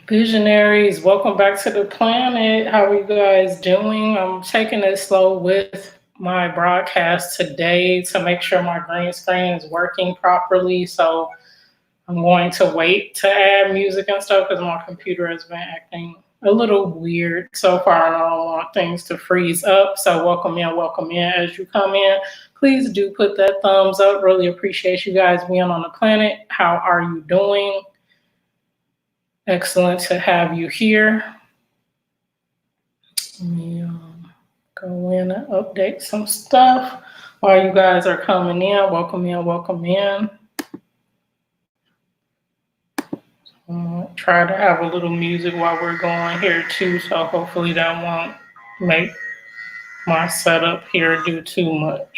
Visionaries, welcome back to the planet. How are you guys doing? I'm taking it slow with my broadcast today to make sure my green screen is working properly. So I'm going to wait to add music and stuff because my computer has been acting a little weird so far and I don't want things to freeze up. So welcome in as you come in. Please do put that thumbs up. Really appreciate you guys being on the planet. How are you doing? Excellent to have you here. Let me go in and update some stuff while you guys are coming in. Welcome in. Try to have a little music while we're going here too, so hopefully that won't make my setup here do too much.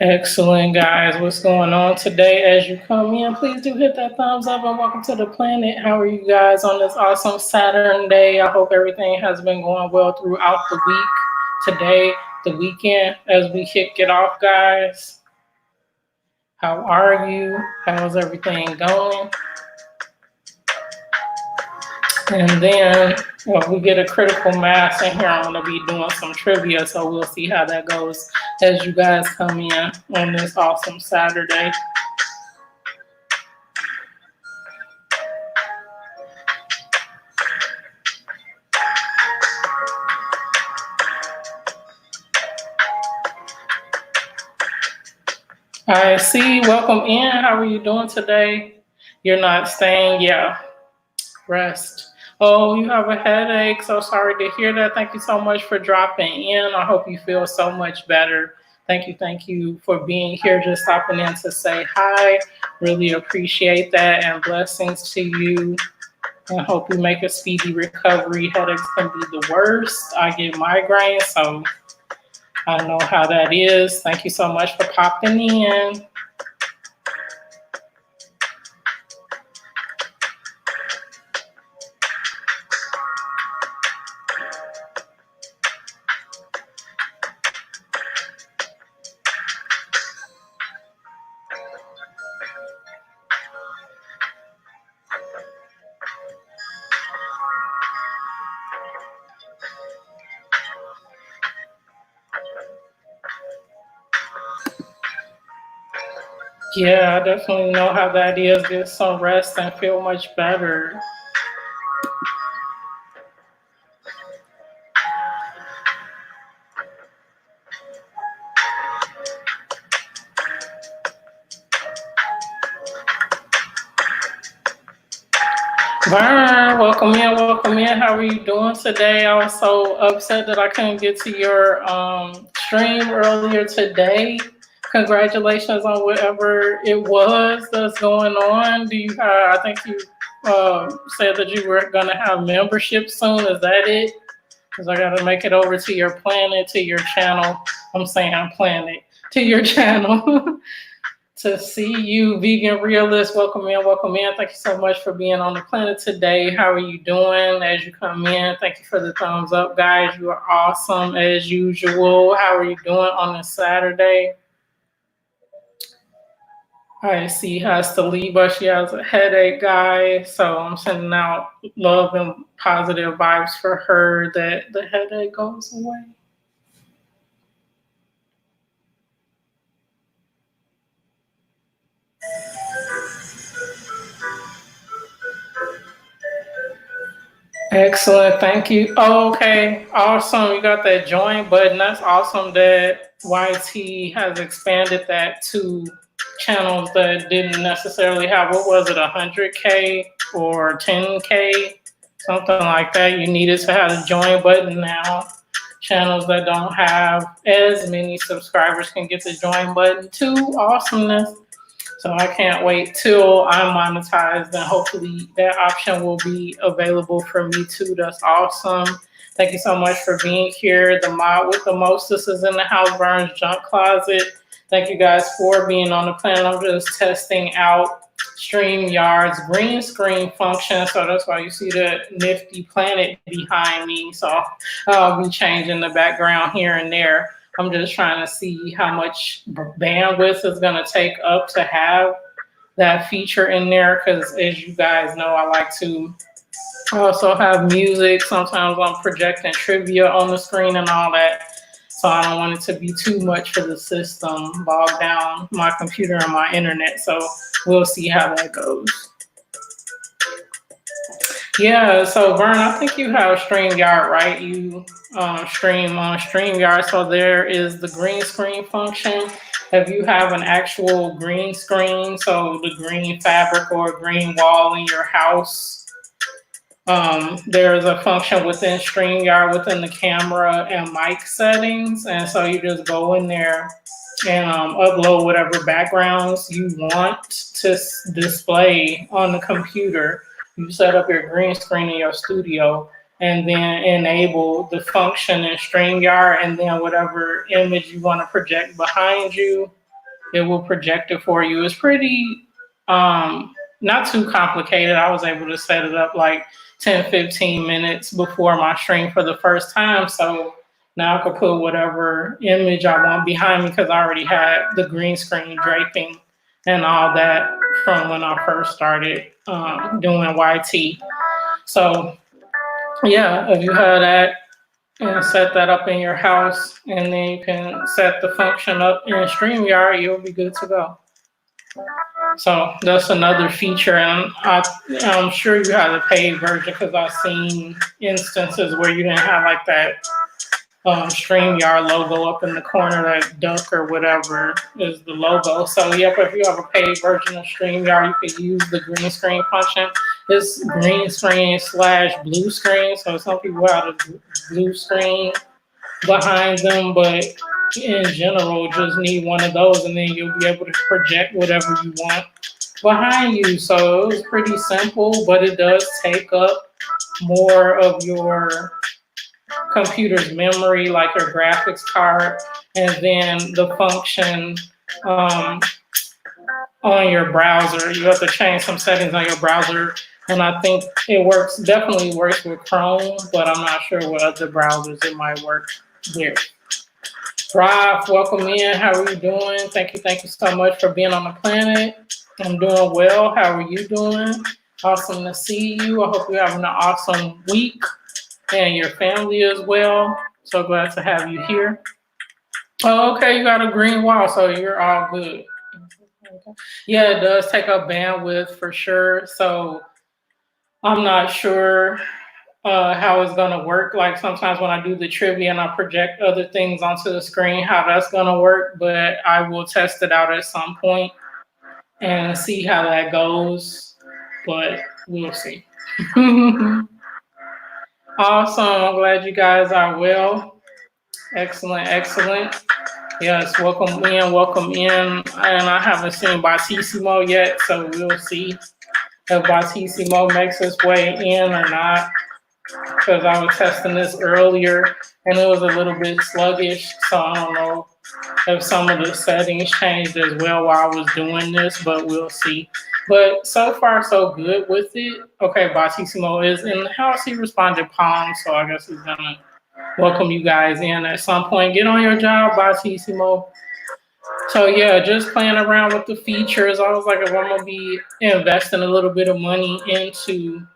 Excellent, guys. What's going on today? As you come in, please do hit that thumbs up and welcome to the planet. How are you guys on this awesome Saturnday? I hope everything has been going well throughout the week. Today, the weekend, as we kick it off, guys. How are you? How's everything going? And then if we get a critical mass in here, I'm going to be doing some trivia, so we'll see how that goes as you guys come in on this awesome Saturday. I see. Welcome in. How are you doing today? You're not staying? Yeah. Rest. Oh, you have a headache. So sorry to hear that. Thank you so much for dropping in. I hope you feel so much better. Thank you for being here, just stopping in to say hi. Really appreciate that, and blessings to you. I hope you make a speedy recovery. Headaches can be the worst. I get migraines, so I know how that is. Thank you so much for popping in. Yeah, I definitely know how that is. Get some rest and feel much better. Vern, welcome in. How are you doing today? I was so upset that I couldn't get to your stream earlier today. Congratulations on whatever it was that's going on. Do you I think you said that you were going to have membership soon. Is that it? Because I got to make it over to your planet, to your channel. I'm saying planet, to your channel. To see you, Vegan Realist. Welcome in. Thank you so much for being on the planet today. How are you doing as you come in? Thank you for the thumbs up, guys. You are awesome as usual. How are you doing on this Saturday? I see Hastaliba. She has a headache, guys. So I'm sending out love and positive vibes for her that the headache goes away. Excellent. Thank you. Oh, okay. Awesome. You got that join button. That's awesome that YT has expanded that to channels that didn't necessarily have, what was it, 100K or 10K, something like that. You needed to have a join button now. Channels that don't have as many subscribers can get the join button too. Awesomeness. So I can't wait till I'm monetized, and hopefully that option will be available for me too. That's awesome. Thank you so much for being here. The mod with the mostest is in the house, Burns Junk Closet. Thank you guys for being on the planet. I'm just testing out StreamYard's green screen function. So that's why you see the nifty planet behind me. So I'll be changing the background here and there. I'm just trying to see how much bandwidth is going to take up to have that feature in there because, as you guys know, I like to also have music. Sometimes I'm projecting trivia on the screen and all that. So I don't want it to be too much for the system, bog down my computer and my internet. So we'll see how that goes. Yeah, so Vern, I think you have StreamYard, right? You stream on StreamYard, so there is the green screen function. If you have an actual green screen, so the green fabric or green wall in your house, there's a function within StreamYard within the camera and mic settings. And so you just go in there and upload whatever backgrounds you want to display on the computer. You set up your green screen in your studio and then enable the function in StreamYard, and then whatever image you want to project behind you, it will project it for you. It's pretty not too complicated. I was able to set it up like 10, 15 minutes before my stream for the first time. So now I could put whatever image I want behind me because I already had the green screen draping and all that from when I first started doing YT. So yeah, if you have that and set that up in your house, and then you can set the function up in StreamYard, you'll be good to go. So that's another feature, and I'm sure you have the paid version because I've seen instances where you didn't have like that StreamYard logo up in the corner, that duck or whatever is the logo. So yep, if you have a paid version of StreamYard, you can use the green screen function. It's green screen / blue screen. So some people have a blue screen behind them, but in general, just need one of those, and then you'll be able to project whatever you want behind you. So it was pretty simple, but it does take up more of your computer's memory, like your graphics card, and then the function on your browser. You have to change some settings on your browser, and I think it definitely works with Chrome, but I'm not sure what other browsers it might work with. Rob, welcome in. How are you doing? Thank you so much for being on the planet. I'm doing well. How are you doing? Awesome to see you. I hope you're having an awesome week and your family as well. So glad to have you here. Oh, okay, you got a green wall, so you're all good. Yeah, it does take up bandwidth for sure. So I'm not sure how it's gonna work. Like sometimes when I do the trivia and I project other things onto the screen, how that's gonna work, but I will test it out at some point and see how that goes, but we'll see. Awesome, I'm glad you guys are well. Excellent. Yes, welcome in. And I haven't seen Batissimo yet, so we'll see if Batissimo makes his way in or not, because I was testing this earlier and it was a little bit sluggish, so I don't know if some of the settings changed as well while I was doing this, but we'll see. But so far so good with it. Okay, Batissimo is in the house. He responded Palm, so I guess he's gonna welcome you guys in at some point. Get on your job, Batissimo. So yeah, just playing around with the features. I was like, if I'm gonna be investing a little bit of money into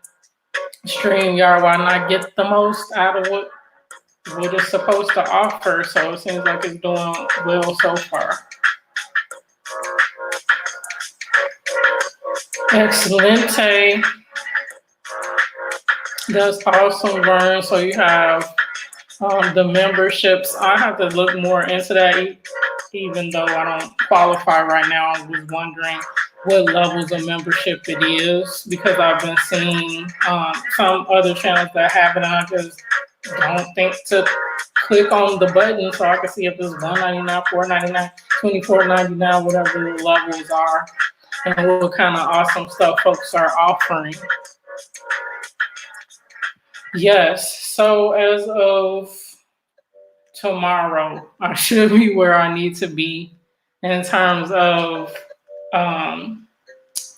StreamYard, why not get the most out of what it's supposed to offer? So it seems like it's doing well so far. Excelente. That's awesome, Vern. So you have the memberships. I have to look more into that, even though I don't qualify right now. I was wondering what levels of membership it is, because I've been seeing some other channels that have it, and I just don't think to click on the button so I can see if it's $1.99, $4.99, $24.99, whatever the levels are, and what kind of awesome stuff folks are offering. Yes, so as of tomorrow, I should be where I need to be in terms of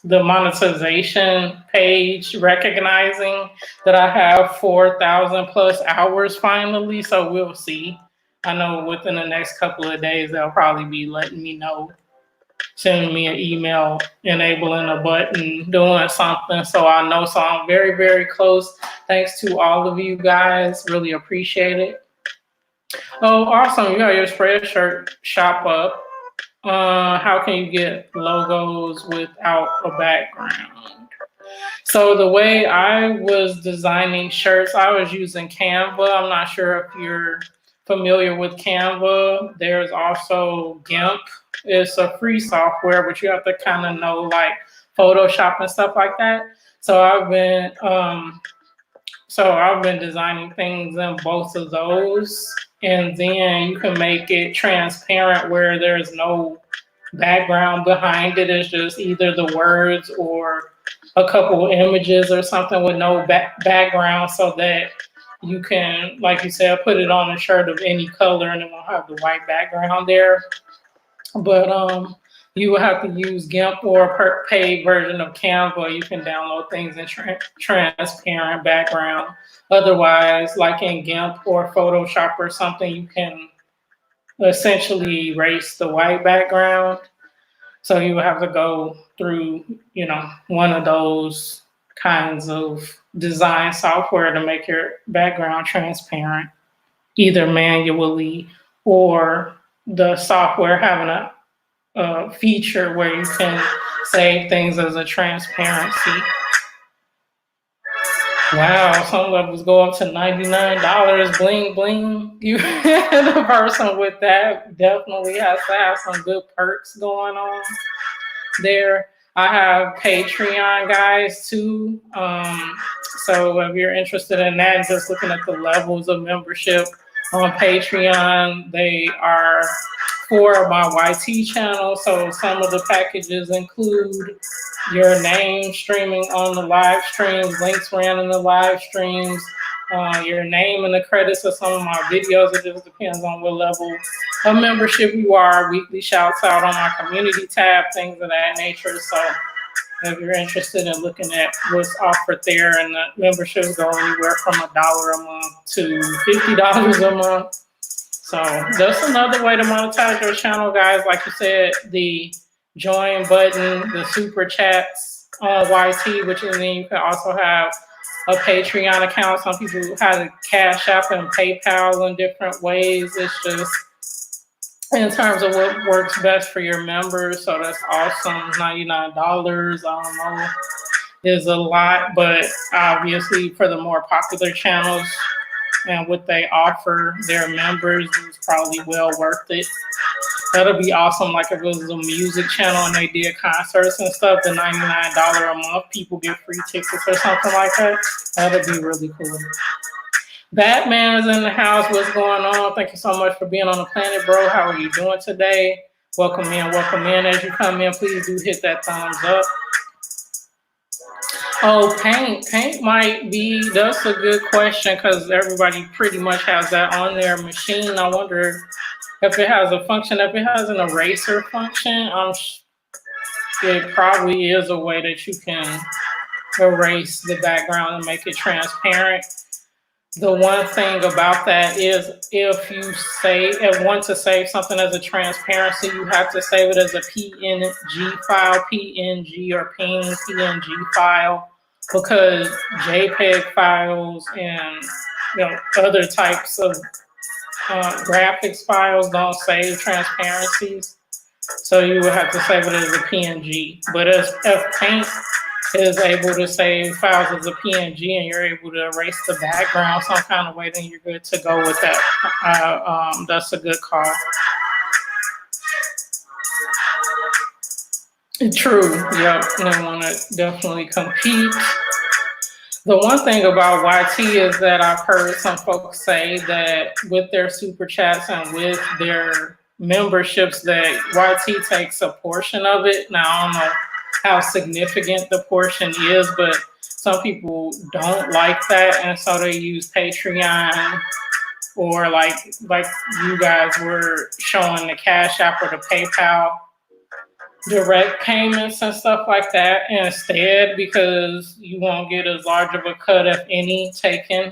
the monetization page recognizing that I have 4,000 plus hours finally. So we'll see. I know within the next couple of days, they'll probably be letting me know. sending me an email, enabling a button, doing something so I know. So I'm very, very close. Thanks to all of you guys. Really appreciate it. Oh, awesome. You got your Spreadshirt shop up. How can you get logos without a background? So the way I was designing shirts, I was using Canva. I'm not sure if you're familiar with Canva. There's also GIMP. It's a free software, but you have to kind of know like Photoshop and stuff like that. So I've been designing things in both of those, and then you can make it transparent where there's no background behind it. It's just either the words or a couple images or something with no background, so that you can, like you said, put it on a shirt of any color and it won't have the white background there. But you will have to use GIMP or a paid version of Canva. You can download things in transparent background. Otherwise, like in GIMP or Photoshop or something, you can essentially erase the white background. So you would have to go through, one of those kinds of design software to make your background transparent, either manually or the software having a feature where you can save things as a transparency. Wow, some levels go up to $99. Bling bling. The person with that definitely has to have some good perks going on there. I have Patreon guys too. So if you're interested in that, just looking at the levels of membership on Patreon, they are for my YT channel. So some of the packages include your name streaming on the live streams, links ran in the live streams, your name in the credits of some of my videos. It just depends on what level of membership you are. Weekly shouts out on my community tab, things of that nature. So if you're interested in looking at what's offered there, and the memberships go anywhere from $1 a month to $50 a month. So that's another way to monetize your channel, guys. Like you said, the join button, the super chats on YT, which is then you can also have a Patreon account. Some people have a Cash App and PayPal in different ways. It's just in terms of what works best for your members. So that's awesome. $99, I don't know, is a lot, but obviously for the more popular channels and what they offer their members is probably well worth it. That'll be awesome. Like if it was a music channel and they did concerts and stuff, the $99 a month, people get free tickets or something like that. That'd be really cool. Batman is in the house. What's going on? Thank you so much for being on the planet, bro. How are you doing today? Welcome in, welcome in. As you come in, please do hit that thumbs up. Oh, paint might be, that's a good question, because everybody pretty much has that on their machine. I wonder if it has a function. If it has an eraser function, it probably is a way that you can erase the background and make it transparent. The one thing about that is if you want to save something as a transparency, you have to save it as a PNG file, PNG or PNG file, because JPEG files and other types of graphics files don't save transparencies. So you would have to save it as a PNG. But if Paint is able to save files as a PNG and you're able to erase the background some kind of way, then you're good to go with that. That's a good call. True. Yep. They want to definitely compete. The one thing about YT is that I've heard some folks say that with their super chats and with their memberships that YT takes a portion of it. Now, I don't know how significant the portion is, but some people don't like that, and so they use Patreon or like you guys were showing, the Cash App or the PayPal direct payments and stuff like that instead, because you won't get as large of a cut, if any, taken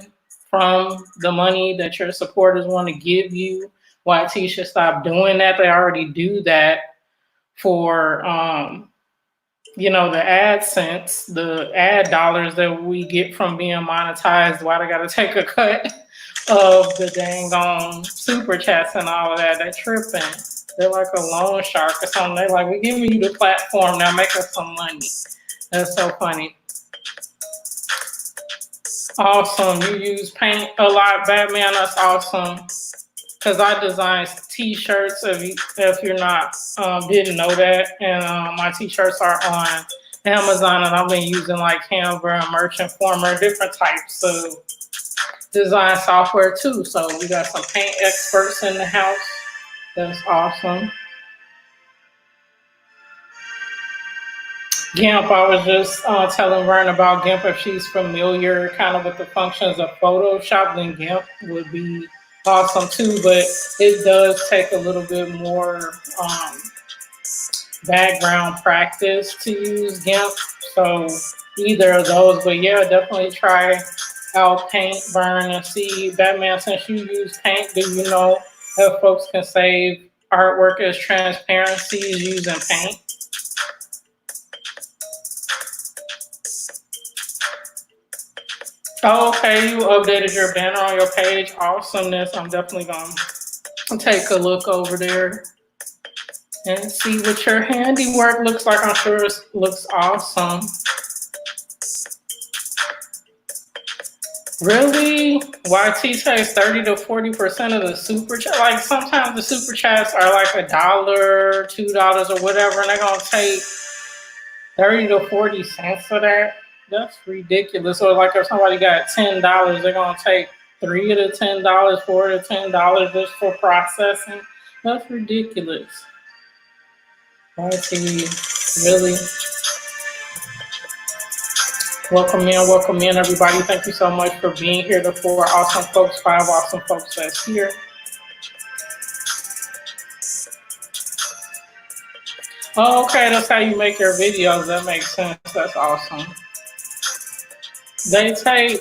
from the money that your supporters want to give you. YT should stop doing that. They already do that for you know, the AdSense, the ad dollars that we get from being monetized. Why they gotta take a cut of the dang on super chats and all of that? They're tripping. They're like a loan shark or something. They're like, we're giving you the platform, now make us some money. That's so funny. Awesome. You use paint a lot, Batman. That's awesome. Because I design t-shirts, if you're not, didn't know that. And my t-shirts are on Amazon, and I've been using like Canva and Merch Informer, different types of design software too. So we got some paint experts in the house. That's awesome. GIMP, I was just telling Vern about GIMP. If she's familiar kind of with the functions of Photoshop, then GIMP would be awesome too, but it does take a little bit more background practice to use GIMP. So either of those, but yeah, definitely try out Paint, Vern, and see. Batman, since you use Paint, do you know if folks can save artwork as transparencies using Paint? Oh, okay, you updated your banner on your page. Awesomeness. I'm definitely going to take a look over there and see what your handiwork looks like. I'm sure it looks awesome. Really? YT takes 30 to 40% of the super chat. Like sometimes the super chats are like $1, $2 or whatever, and they're going to take 30 to 40 cents for that. That's ridiculous. Or like if somebody got $10, they're gonna take $3 of the $10, $4 of the $10 just for processing. That's ridiculous. Really? Welcome in, everybody. Thank you so much for being here. The 4 awesome folks, 5 awesome folks that's here. Oh, okay, that's how you make your videos. That makes sense. That's awesome. They take,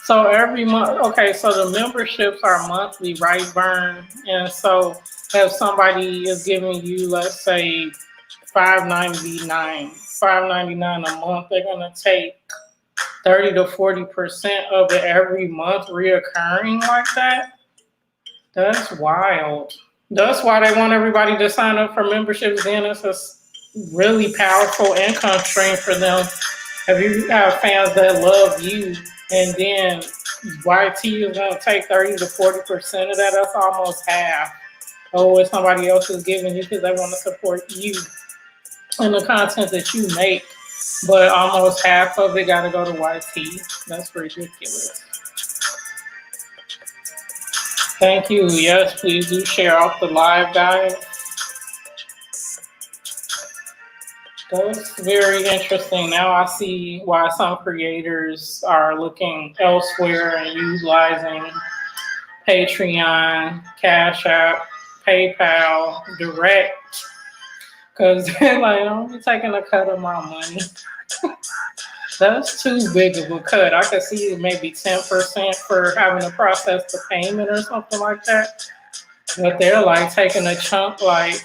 so every month, okay, so the memberships are monthly, right, Vern? And so if somebody is giving you, let's say, $5.99 a month, they're going to take 30 to 40% of it every month reoccurring like that. That's wild. That's why they want everybody to sign up for memberships. Then it's a really powerful income stream for them. If you have fans that love you, and then YT is going to take 30 to 40% of that, that's almost half of what somebody else is giving you because they want to support you and the content that you make. But almost half of it got to go to YT. That's ridiculous. Thank you. Yes, please do share out the live, guys. That's very interesting. Now I see why some creators are looking elsewhere and utilizing Patreon, Cash App, PayPal, Direct, because they're like, I'm taking a cut of my money. That's too big of a cut. I could see maybe 10% for having to process the payment or something like that. But they're like taking a chunk, like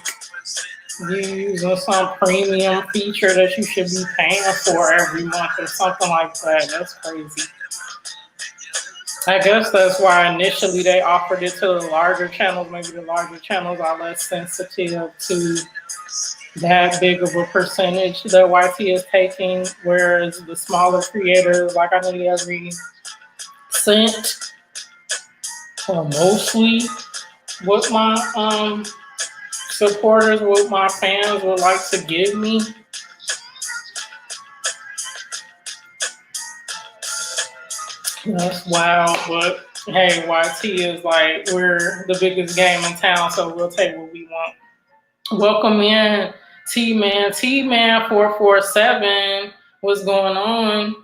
you using some premium feature that you should be paying for every month or something like that. That's crazy. I guess that's why initially they offered it to the larger channels. Maybe the larger channels are less sensitive to that big of a percentage that YT is taking, whereas the smaller creators, like I need every cent, or mostly what my supporters, what my fans would like to give me. That's wild, but hey, YT is like, we're the biggest game in town, so we'll take what we want. Welcome in, T-Man. T-Man 447. What's going on?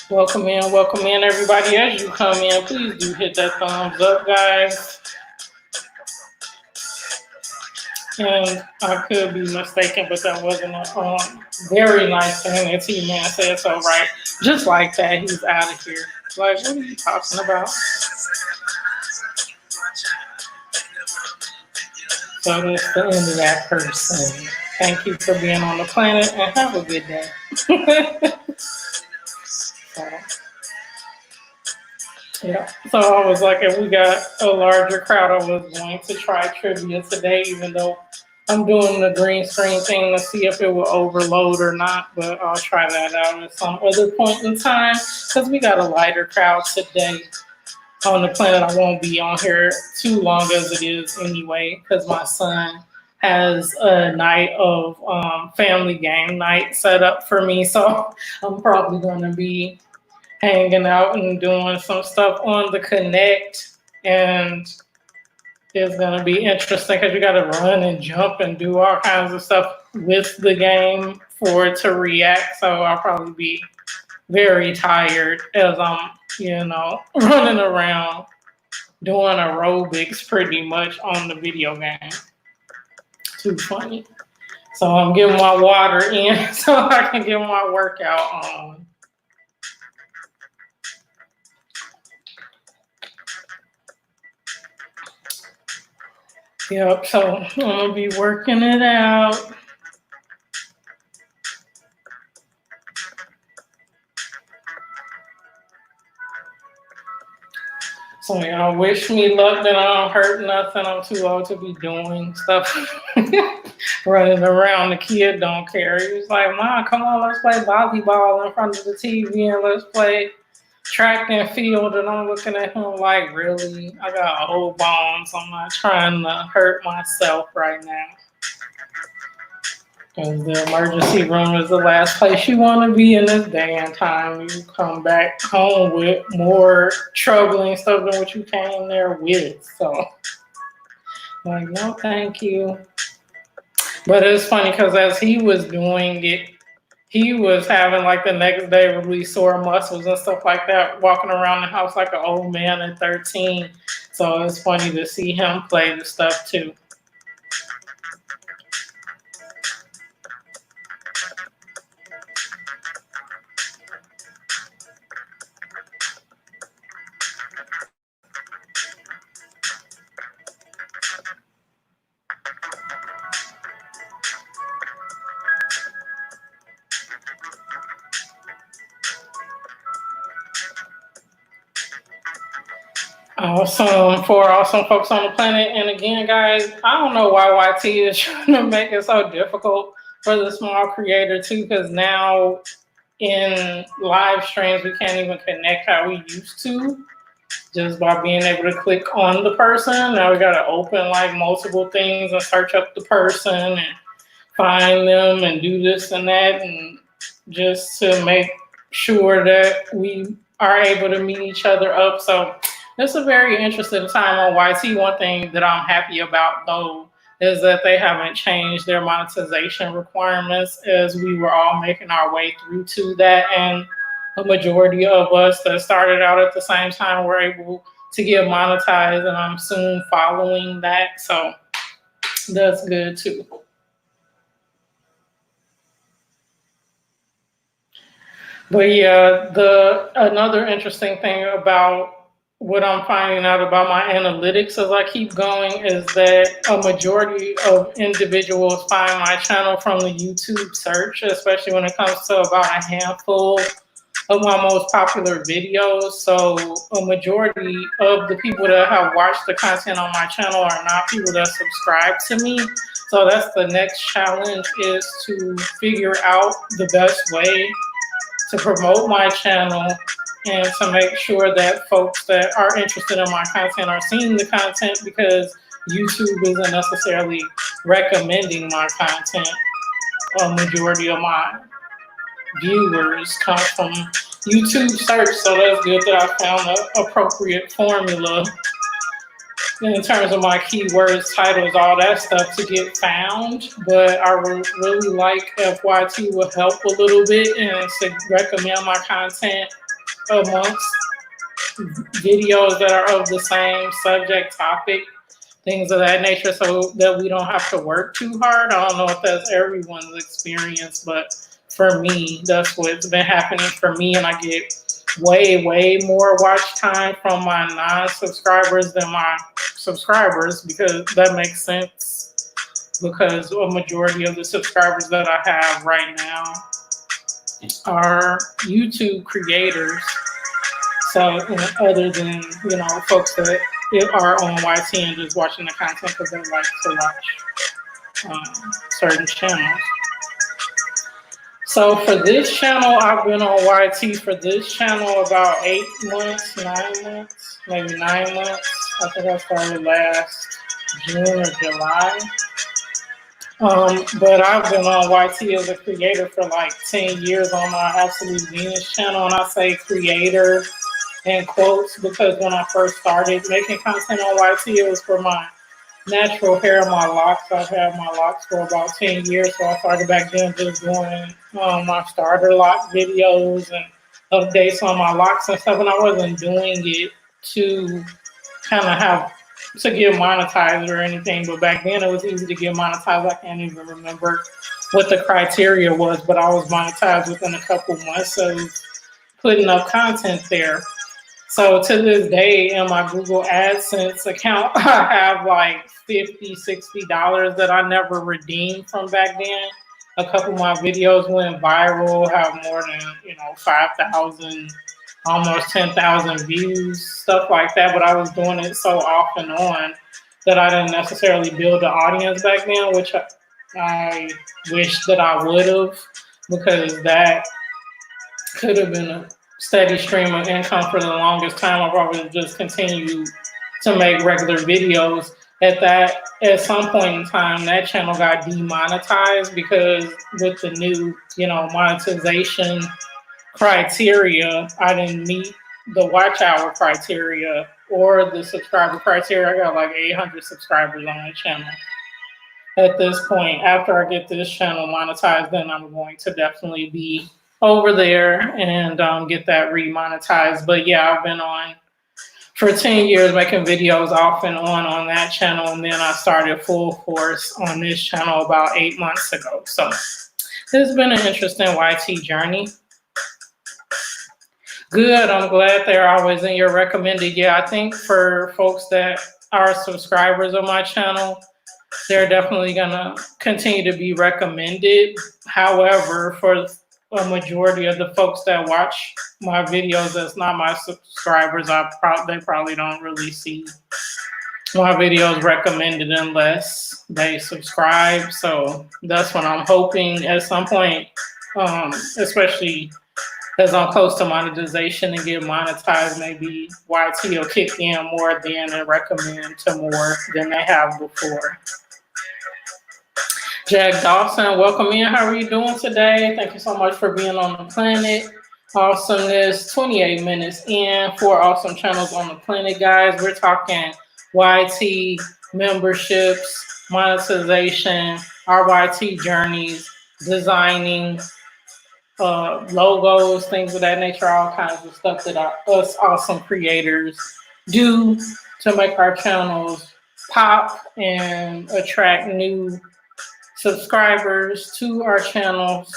Welcome in, everybody. As you come in, please do hit that thumbs up, guys. And I could be mistaken, but that wasn't a very nice thing that T-Man said. So, right, just like that, he's out of here. Like, what are you talking about? So that's the end of that person. Thank you for being on the planet and have a good day. So, yeah. So I was like, if we got a larger crowd, I was going to try trivia today, even though I'm doing the green screen thing to see if it will overload or not. But I'll try that out at some other point in time because we got a lighter crowd today on the planet. I won't be on here too long as it is anyway because my son has a night of family game night set up for me. So I'm probably going to be hanging out and doing some stuff on the Connect, and it's gonna be interesting because you got to run and jump and do all kinds of stuff with the game for it to react. So I'll probably be very tired as I'm, running around doing aerobics pretty much on the video game. Too funny. So I'm getting my water in so I can get my workout on. Yep, so I'm gonna be working it out. So y'all wish me luck that I don't hurt nothing. I'm too old to be doing stuff. Running around, the kid don't care. He was like, Mom, come on, let's play volleyball in front of the TV and let's play track and field. And I'm looking at him like, really? I got old bones. I'm not trying to hurt myself right now. Because the emergency room is the last place you want to be in this day and time. You come back home with more troubling stuff than what you came there with. So, like, no, thank you. But it's funny because as he was doing it, he was having like the next day really sore muscles and stuff like that, walking around the house like an old man at 13. So it's funny to see him play the stuff too. Awesome for awesome folks on the planet. And again, guys, I don't know why YT is trying to make it so difficult for the small creator too, because now in live streams we can't even connect how we used to just by being able to click on the person. Now we got to open like multiple things and search up the person and find them and do this and that, and just to make sure that we are able to meet each other up. So it's a very interesting time on YT. One thing that I'm happy about, though, is that they haven't changed their monetization requirements as we were all making our way through to that. And a majority of us that started out at the same time were able to get monetized, and I'm soon following that. So that's good, too. But yeah, another interesting thing about what I'm finding out about my analytics as I keep going is that a majority of individuals find my channel from the YouTube search, especially when it comes to about a handful of my most popular videos. So a majority of the people that have watched the content on my channel are not people that subscribe to me. So that's the next challenge, is to figure out the best way to promote my channel and to make sure that folks that are interested in my content are seeing the content, because YouTube isn't necessarily recommending my content. A majority of my viewers come from YouTube search, so that's good that I found the appropriate formula in terms of my keywords, titles, all that stuff to get found. But I would really like if YT would help a little bit and to recommend my content amongst videos that are of the same subject topic, things of that nature, so that we don't have to work too hard. I don't know if that's everyone's experience, but for me, that's what's been happening for me, and I get way more watch time from my non-subscribers than my subscribers, because that makes sense, because a majority of the subscribers that I have right now are YouTube creators. So other than, folks that are on YT and just watching the content because they like to watch certain channels. So for this channel, I've been on YT for this channel about 8 months, 9 months, maybe 9 months. I think I started last June or July. But I've been on YT as a creator for like 10 years on my Absolute Venus channel, and I say creator in quotes because when I first started making content on YT, it was for my natural hair, my locks. I've had my locks for about 10 years, so I started back then just doing my starter lock videos and updates on my locks and stuff, and I wasn't doing it to kind of have to get monetized or anything, but back then it was easy to get monetized. I can't even remember what the criteria was, but I was monetized within a couple months of putting up content there. So to this day, in my Google AdSense account, I have like $50, $60 that I never redeemed from back then. A couple of my videos went viral, have more than 5,000, almost 10,000 views, stuff like that. But I was doing it so off and on that I didn't necessarily build an audience back then, which I wish that I would have, because that could have been a steady stream of income for the longest time. I probably just continued to make regular videos. At some point in time, that channel got demonetized because with the new, monetization criteria, I didn't meet the watch hour criteria or the subscriber criteria. I got like 800 subscribers on the channel. At this point, after I get this channel monetized, then I'm going to definitely be over there and get that remonetized. But yeah, I've been on for 10 years making videos off and on that channel, and then I started full force on this channel about 8 months ago. So it's been an interesting YT journey. Good, I'm glad they're always in your recommended. Yeah, I think for folks that are subscribers of my channel, they're definitely gonna continue to be recommended. However, for a majority of the folks that watch my videos that's not my subscribers, they probably don't really see my videos recommended unless they subscribe. So that's what I'm hoping at some point, especially as I'm close to monetization and get monetized, maybe YT will kick in more then and recommend to more than they have before. Jack Dawson, welcome in. How are you doing today? Thank you so much for being on the planet. Awesomeness, 28 minutes in, 4 awesome channels on the planet, guys. We're talking YT memberships, monetization, our YT journeys, designing logos, things of that nature, all kinds of stuff that us awesome creators do to make our channels pop and attract new subscribers to our channels.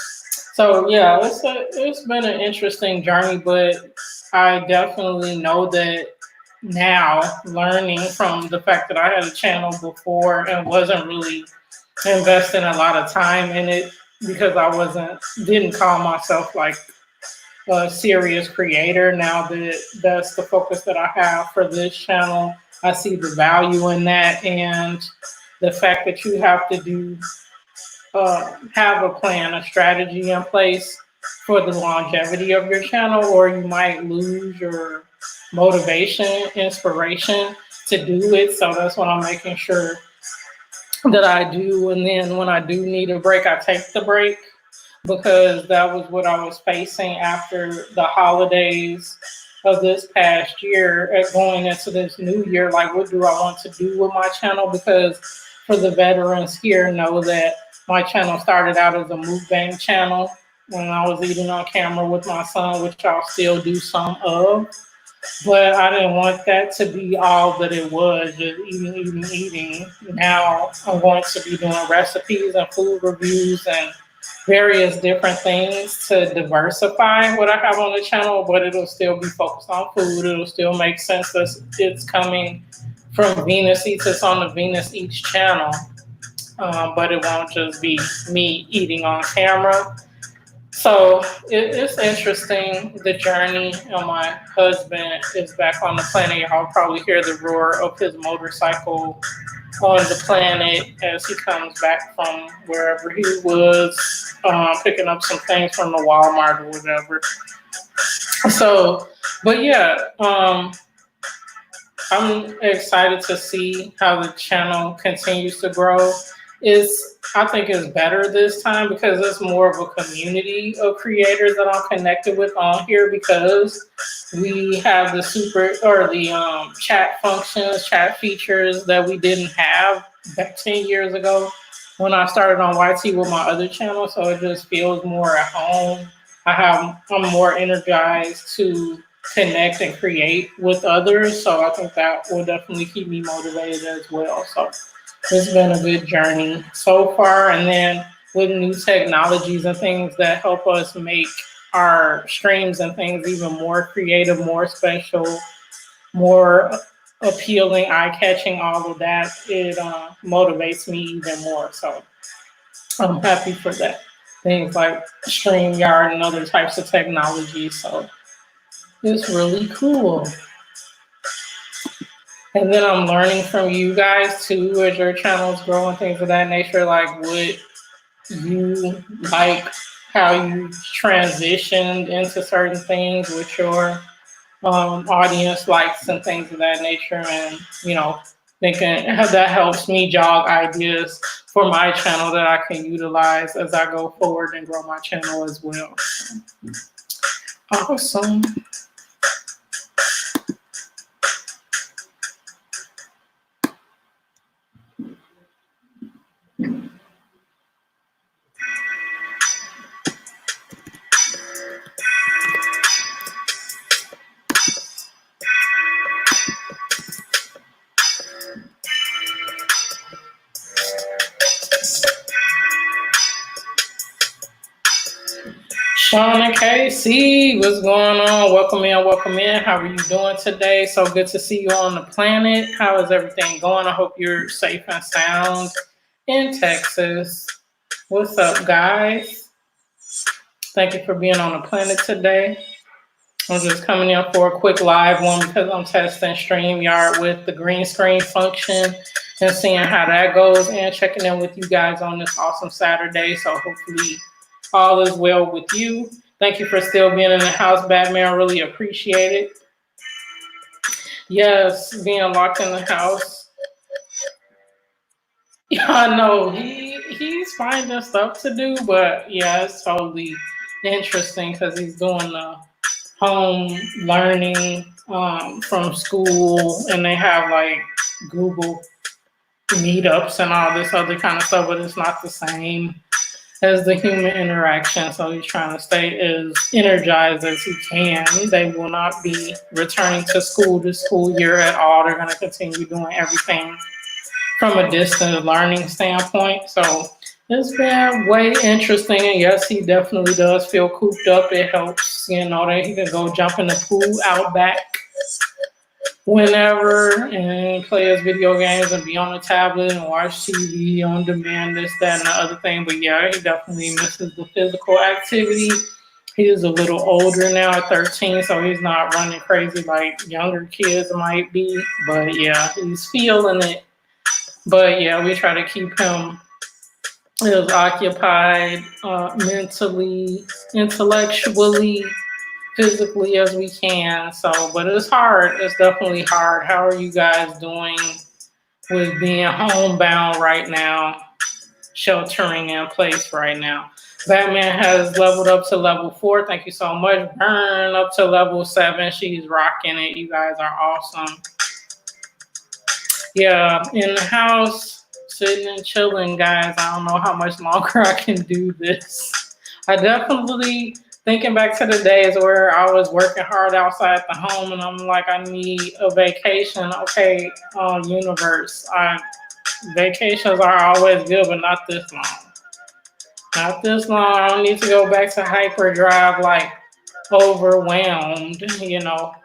So yeah, it's been an interesting journey, but I definitely know that now, learning from the fact that I had a channel before and wasn't really investing a lot of time in it because I didn't call myself like a serious creator. Now that that's the focus that I have for this channel, I see the value in that, and the fact that you have to have a plan, a strategy in place for the longevity of your channel, or you might lose your motivation, inspiration to do it. So that's what I'm making sure that I do. And then when I do need a break, I take the break, because that was what I was facing after the holidays of this past year, going into this new year. Like, what do I want to do with my channel? Because for the veterans here know that my channel started out as a mukbang channel when I was eating on camera with my son, which I'll still do some of. But I didn't want that to be all that it was, just eating, eating, eating. Now I'm going to be doing recipes and food reviews and various different things to diversify what I have on the channel, but it'll still be focused on food. It'll still make sense that it's coming from Venus Eats. It's on the Venus Eats channel, but it won't just be me eating on camera. So it's interesting, the journey. My husband is back on the planet. Y'all probably hear the roar of his motorcycle on the planet as he comes back from wherever he was, picking up some things from the Walmart or whatever. So, but yeah, I'm excited to see how the channel continues to grow. I think it's better this time because it's more of a community of creators that I'm connected with on here, because we have the chat functions, chat features that we didn't have back 10 years ago when I started on YT with my other channel. So it just feels more at home. I'm more energized to connect and create with others. So I think that will definitely keep me motivated as well. So it's been a good journey so far. And then with new technologies and things that help us make our streams and things even more creative, more special, more appealing, eye-catching, all of that, it motivates me even more. So I'm happy for that. Things like StreamYard and other types of technology. So it's really cool. And then I'm learning from you guys too as your channels grow and things of that nature. Like, what you like, how you transitioned into certain things with your audience likes and things of that nature. And, thinking how that helps me jog ideas for my channel that I can utilize as I go forward and grow my channel as well. Awesome. Sean and KC, what's going on? Welcome in, welcome in. How are you doing today? So good to see you on the planet. How is everything going? I hope you're safe and sound in Texas. What's up, guys? Thank you for being on the planet today. I'm just coming in for a quick live one because I'm testing StreamYard with the green screen function and seeing how that goes, and checking in with you guys on this awesome Saturday. So hopefully all is well with you. Thank you for still being in the house, Batman. I really appreciate it. Yes, being locked in the house. Yeah, I know he's finding stuff to do, but yeah, it's totally interesting because he's doing the home learning from school, and they have like Google meetups and all this other kind of stuff, but it's not the same as the human interaction. So he's trying to stay as energized as he can. They will not be returning to school this school year at all. They're going to continue doing everything from a distance learning standpoint. So it's been way interesting. And yes, he definitely does feel cooped up. It helps, that he can go jump in the pool out back whenever and play his video games and be on the tablet and watch TV on demand, this, that, and the other thing. But yeah, he definitely misses the physical activity. He is a little older now at 13, so he's not running crazy like younger kids might be. But yeah, he's feeling it. But yeah, we try to keep him as occupied mentally, intellectually, physically as we can. So, but it's hard. It's definitely hard. How are you guys doing with being homebound right now, sheltering in place right now? Batman has leveled up to level 4. Thank you so much. Burn up to level 7. She's rocking it. You guys are awesome. Yeah, in the house, sitting and chilling, guys. I don't know how much longer I can do this. I definitely Thinking back to the days where I was working hard outside the home and I'm like, I need a vacation. Okay, universe. Vacations are always good, but not this long. Not this long. I don't need to go back to hyperdrive like overwhelmed,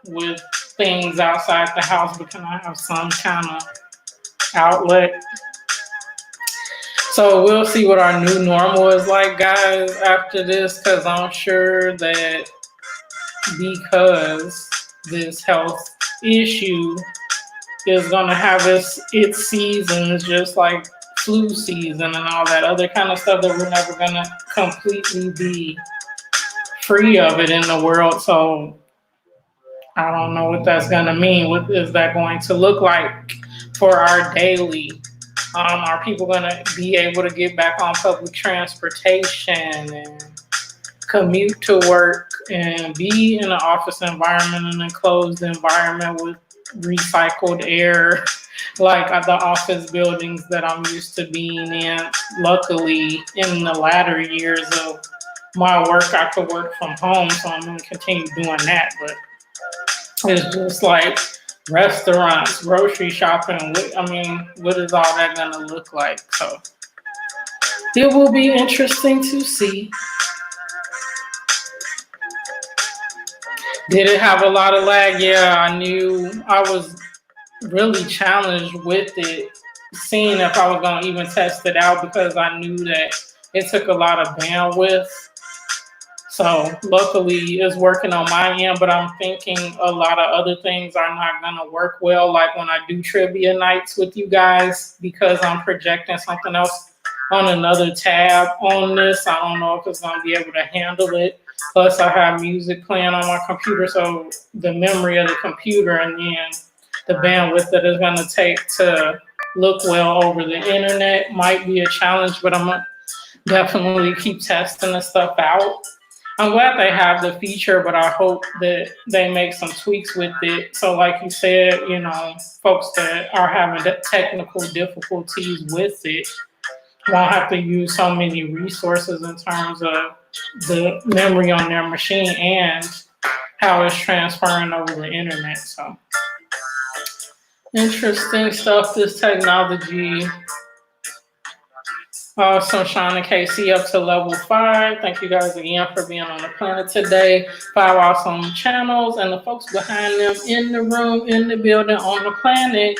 with things outside the house, but can I have some kind of outlet? So we'll see what our new normal is like, guys, after this, because I'm sure that because this health issue is going to have its seasons, just like flu season and all that other kind of stuff, that we're never going to completely be free of it in the world. So I don't know what that's going to mean. What is that going to look like for our daily? Are people going to be able to get back on public transportation and commute to work and be in an office environment, an enclosed environment with recycled air, like the office buildings that I'm used to being in? Luckily, in the latter years of my work, I could work from home, so I'm going to continue doing that. But it's just like restaurants, grocery shopping. What is all that going to look like? So it will be interesting to see. Did it have a lot of lag? Yeah, I knew I was really challenged with it, seeing if I was going to even test it out, because I knew that it took a lot of bandwidth. So luckily it's working on my end, but I'm thinking a lot of other things are not going to work well, like when I do trivia nights with you guys, because I'm projecting something else on another tab on this. I don't know if it's going to be able to handle it. Plus, I have music playing on my computer, so the memory of the computer and then the bandwidth that it's going to take to look well over the internet might be a challenge, but I'm going to definitely keep testing this stuff out. I'm glad they have the feature, but I hope that they make some tweaks with it. So like you said, folks that are having technical difficulties with it won't have to use so many resources in terms of the memory on their machine and how it's transferring over the internet. So interesting stuff, this technology. Awesome, Sean and KC up to level 5. Thank you guys again for being on the planet today. 5 awesome channels and the folks behind them in the room, in the building, on the planet.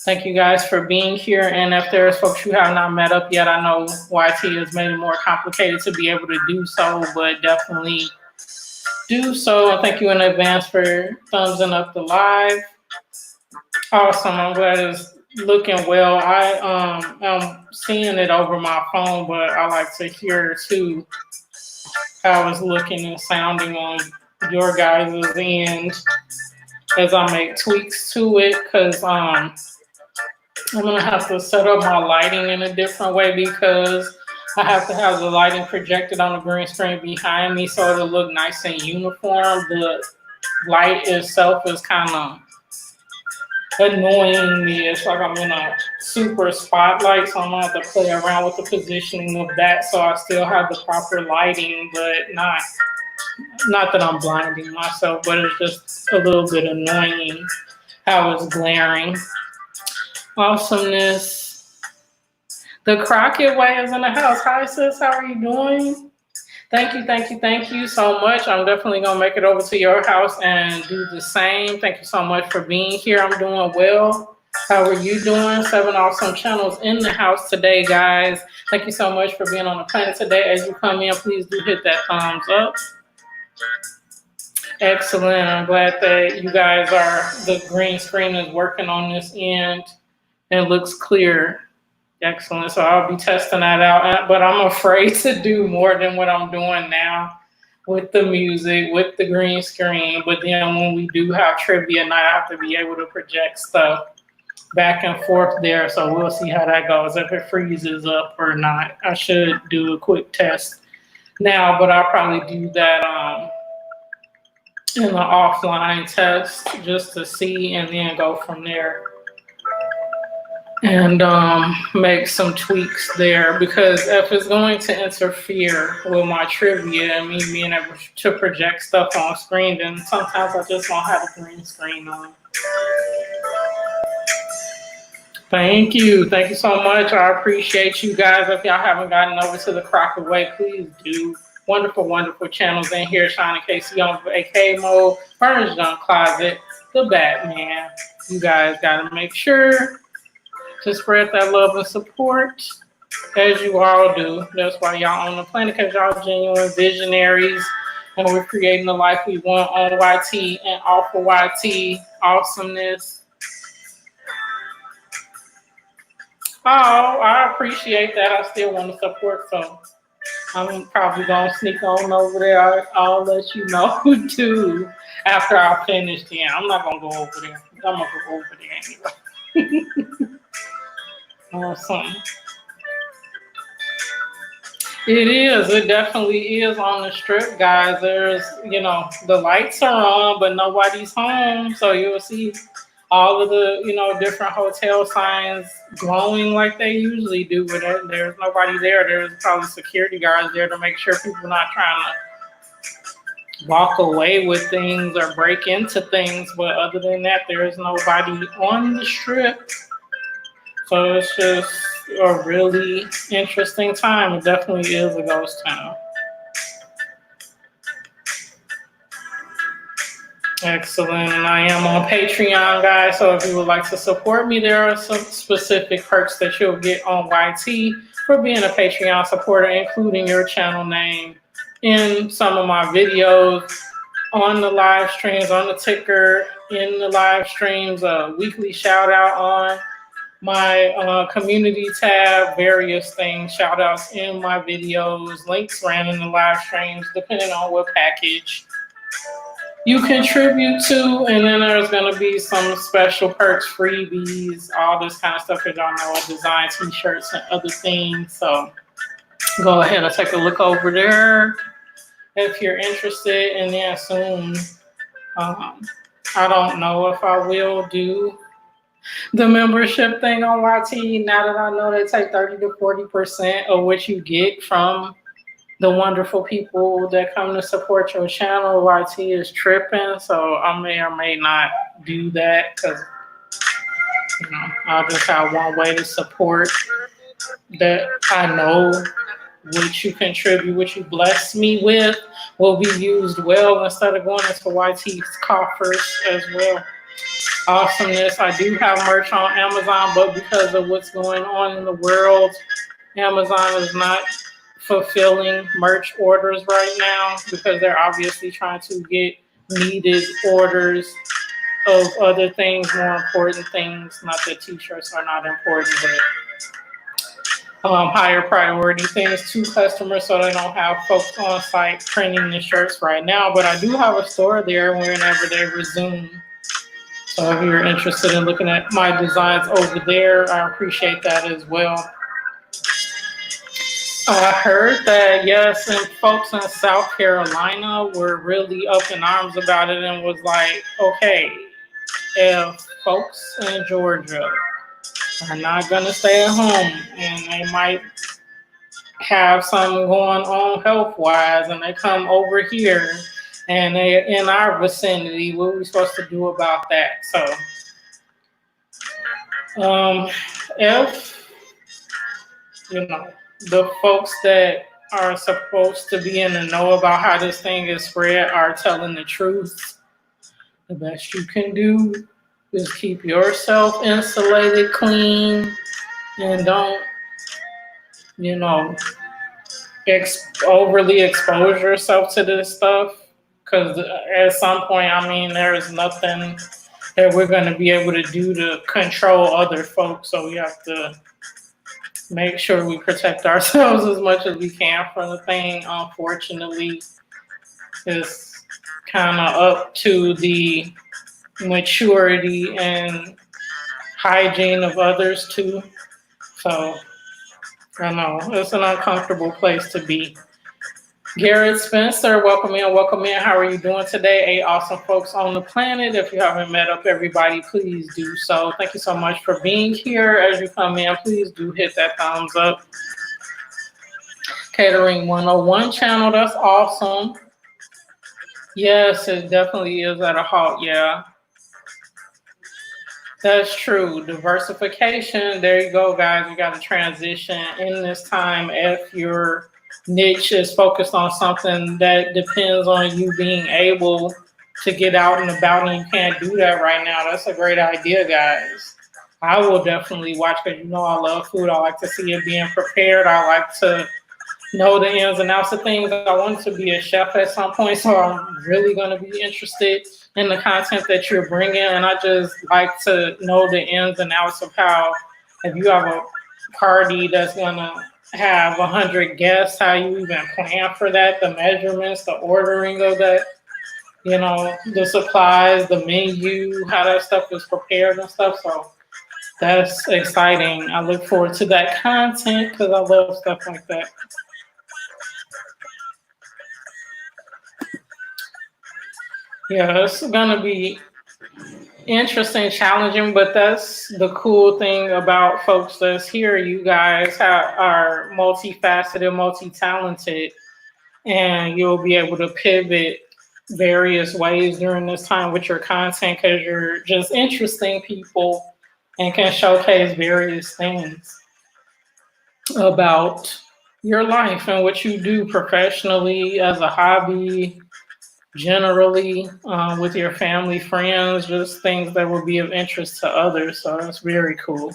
Thank you guys for being here. And if there's folks you have not met up yet, I know YT has made it more complicated to be able to do so, but definitely do so. And thank you in advance for thumbsing up the live. Awesome. I'm glad it's looking well. I am seeing it over my phone, but I like to hear too how it's looking and sounding on your guys' end as I make tweaks to it, because I'm gonna have to set up my lighting in a different way, because I have to have the lighting projected on the green screen behind me so it'll look nice and uniform. The light itself is kind of annoying me. It's like I'm in a super spotlight, so I'm gonna have to play around with the positioning of that so I still have the proper lighting, but not that I'm blinding myself, but it's just a little bit annoying how it's glaring. Awesomeness. The Crockett way is in the house. Hi sis, how are you doing? Thank you so much. I'm definitely gonna make it over to your house and do the same. Thank you so much for being here. I'm doing well. How are you doing? 7 awesome channels in the house today, guys. Thank you so much for being on the planet today. As you come in, please do hit that thumbs up. Excellent. I'm glad that you guys the green screen is working on this end and looks clear. Excellent. So I'll be testing that out, but I'm afraid to do more than what I'm doing now with the music, with the green screen. But then when we do have trivia night, I have to be able to project stuff back and forth there. So we'll see how that goes, if it freezes up or not. I should do a quick test now, but I'll probably do that in the offline test just to see and then go from there. and make some tweaks there, because if it's going to interfere with my trivia and me being able to project stuff on screen, then sometimes I just don't have a green screen on. Thank you. Thank you so much. I appreciate you guys. If y'all haven't gotten over to the Crocker Way, please do. Wonderful, wonderful channels in here. Shiny KC on AK mode, Furnished on Closet, the Batman. You guys gotta make sure to spread that love and support as you all do. That's why y'all on the planet, because y'all genuine visionaries and we're creating the life we want on YT and off of YT. Awesomeness. Oh, I appreciate that. I still want to support, so I'm probably gonna sneak on over there. I'll let you know too after I finish. Then I'm not gonna go over there. I'm gonna go over there anyway. Awesome. It is. It definitely is on the strip, guys. There's, the lights are on, but nobody's home, so you'll see all of the, different hotel signs glowing like they usually do. But there's nobody there. There's probably security guards there to make sure people are not trying to walk away with things or break into things. But other than that, there is nobody on the strip. So it's just a really interesting time. It definitely is a ghost town. Excellent. And I am on Patreon, guys. So if you would like to support me, there are some specific perks that you'll get on YT for being a Patreon supporter, including your channel name in some of my videos, on the live streams, on the ticker, in the live streams, a weekly shout out on my community tab, various things, shout outs in my videos, links ran in the live streams, depending on what package you contribute to. And then there's going to be some special perks, freebies, all this kind of stuff, because y'all know I design t-shirts and other things. So go ahead and take a look over there if you're interested. And then soon, I don't know if I will do the membership thing on YT, now that I know they take 30 to 40% of what you get from the wonderful people that come to support your channel. YT is tripping, so I may or may not do that, because I'll just have one way to support that I know what you contribute, what you bless me with, will be used well instead of going into YT's coffers as well. Awesomeness. I do have merch on Amazon, but because of what's going on in the world, Amazon is not fulfilling merch orders right now, because they're obviously trying to get needed orders of other things, more important things. Not that t-shirts are not important, but higher priority things to customers, so they don't have folks on site printing the shirts right now. But I do have a store there whenever they resume. So if you're interested in looking at my designs over there, I appreciate that as well. I heard that, yes, and folks in South Carolina were really up in arms about it and was like, okay, if folks in Georgia are not going to stay at home and they might have something going on health-wise and they come over here and they're in our vicinity, what are we supposed to do about that? So if, the folks that are supposed to be in the know about how this thing is spread are telling the truth, the best you can do is keep yourself insulated, clean, and don't, overly expose yourself to this stuff. Because at some point, there's nothing that we're going to be able to do to control other folks. So we have to make sure we protect ourselves as much as we can from the thing. Unfortunately, it's kind of up to the maturity and hygiene of others too. So I know it's an uncomfortable place to be. Garrett Spencer, welcome in, welcome in. How are you doing today? Awesome folks on the planet. If you haven't met up everybody, please do so. Thank you so much for being here. As you come in, please do hit that thumbs up. Catering 101 channel, that's awesome. Yes, it definitely is at a halt, yeah. That's true. Diversification. There you go, guys. You got to transition in this time. If your niche is focused on something that depends on you being able to get out and about, and you can't do that right now, that's a great idea, guys. I will definitely watch because I love food. I like to see it being prepared. I like to know the ins and outs of things. I want to be a chef at some point, so I'm really going to be interested in the content that you're bringing. And I just like to know the ins and outs of how, if you have a party that's going to have 100 guests, how you even plan for that, the measurements, the ordering of that, the supplies, the menu, how that stuff is prepared and stuff. So that's exciting. I look forward to that content because I love stuff like that. Yeah, it's gonna be interesting, challenging, but that's the cool thing about folks that's here. You guys are multifaceted, multi-talented, and you'll be able to pivot various ways during this time with your content because you're just interesting people and can showcase various things about your life and what you do professionally, as a hobby, generally, with your family, friends, just things that will be of interest to others. So that's very cool.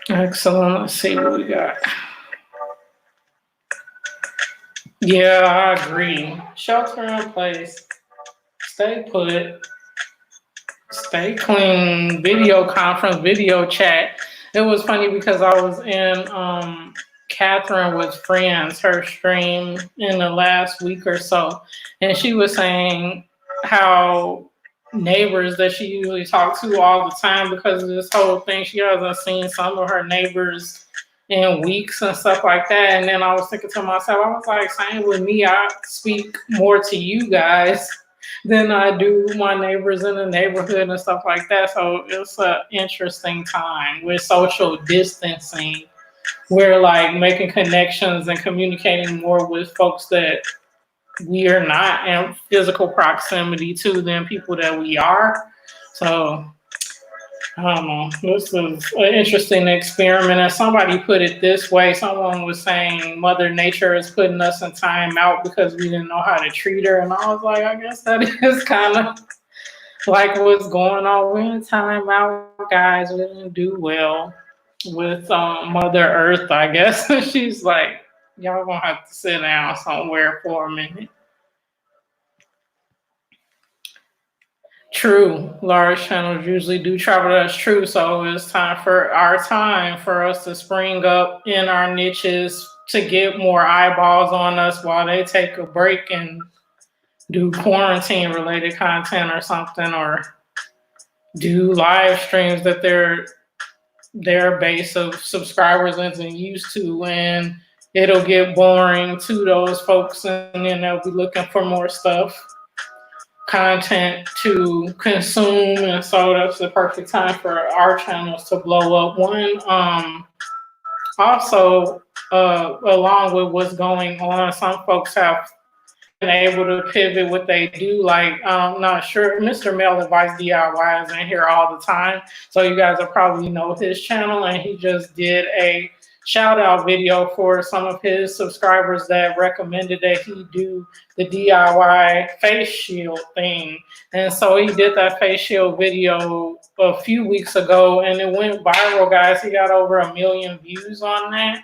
Excellent. Let's see what we got. Yeah, I agree. Shelter in place. Stay put. Stay clean. Video conference, video chat. It was funny because I was in Catherine with Friends, her stream in the last week or so, and she was saying how neighbors that she usually talks to all the time because of this whole thing, she hasn't seen some of her neighbors in weeks and stuff like that. And then I was thinking to myself, I was like, same with me. I speak more to you guys than I do my neighbors in the neighborhood and stuff like that. So it's an interesting time with social distancing. We're like making connections and communicating more with folks that we are not in physical proximity to than people that we are. So I don't know. This is an interesting experiment. And somebody put it this way. Someone was saying Mother Nature is putting us in time out because we didn't know how to treat her. And I was like, I guess that is kind of like what's going on. We're in time out, guys. We didn't do well with Mother Earth, I guess. She's like, y'all gonna have to sit down somewhere for a minute. True. Large channels usually do travel. That's true. So it's time for us to spring up in our niches to get more eyeballs on us while they take a break and do quarantine related content or something, or do live streams that their base of subscribers isn't used to, and it'll get boring to those folks, and then they'll be looking for more content to consume. And so that's the perfect time for our channels to blow up. Also, along with what's going on, some folks have been able to pivot what they do. Like, I'm not sure, Mr. Male Advice DIY is in here all the time, so you guys will probably know his channel, and he just did a shout out video for some of his subscribers that recommended that he do the DIY face shield thing. And so he did that face shield video a few weeks ago and it went viral, guys. He got over 1 million views on that.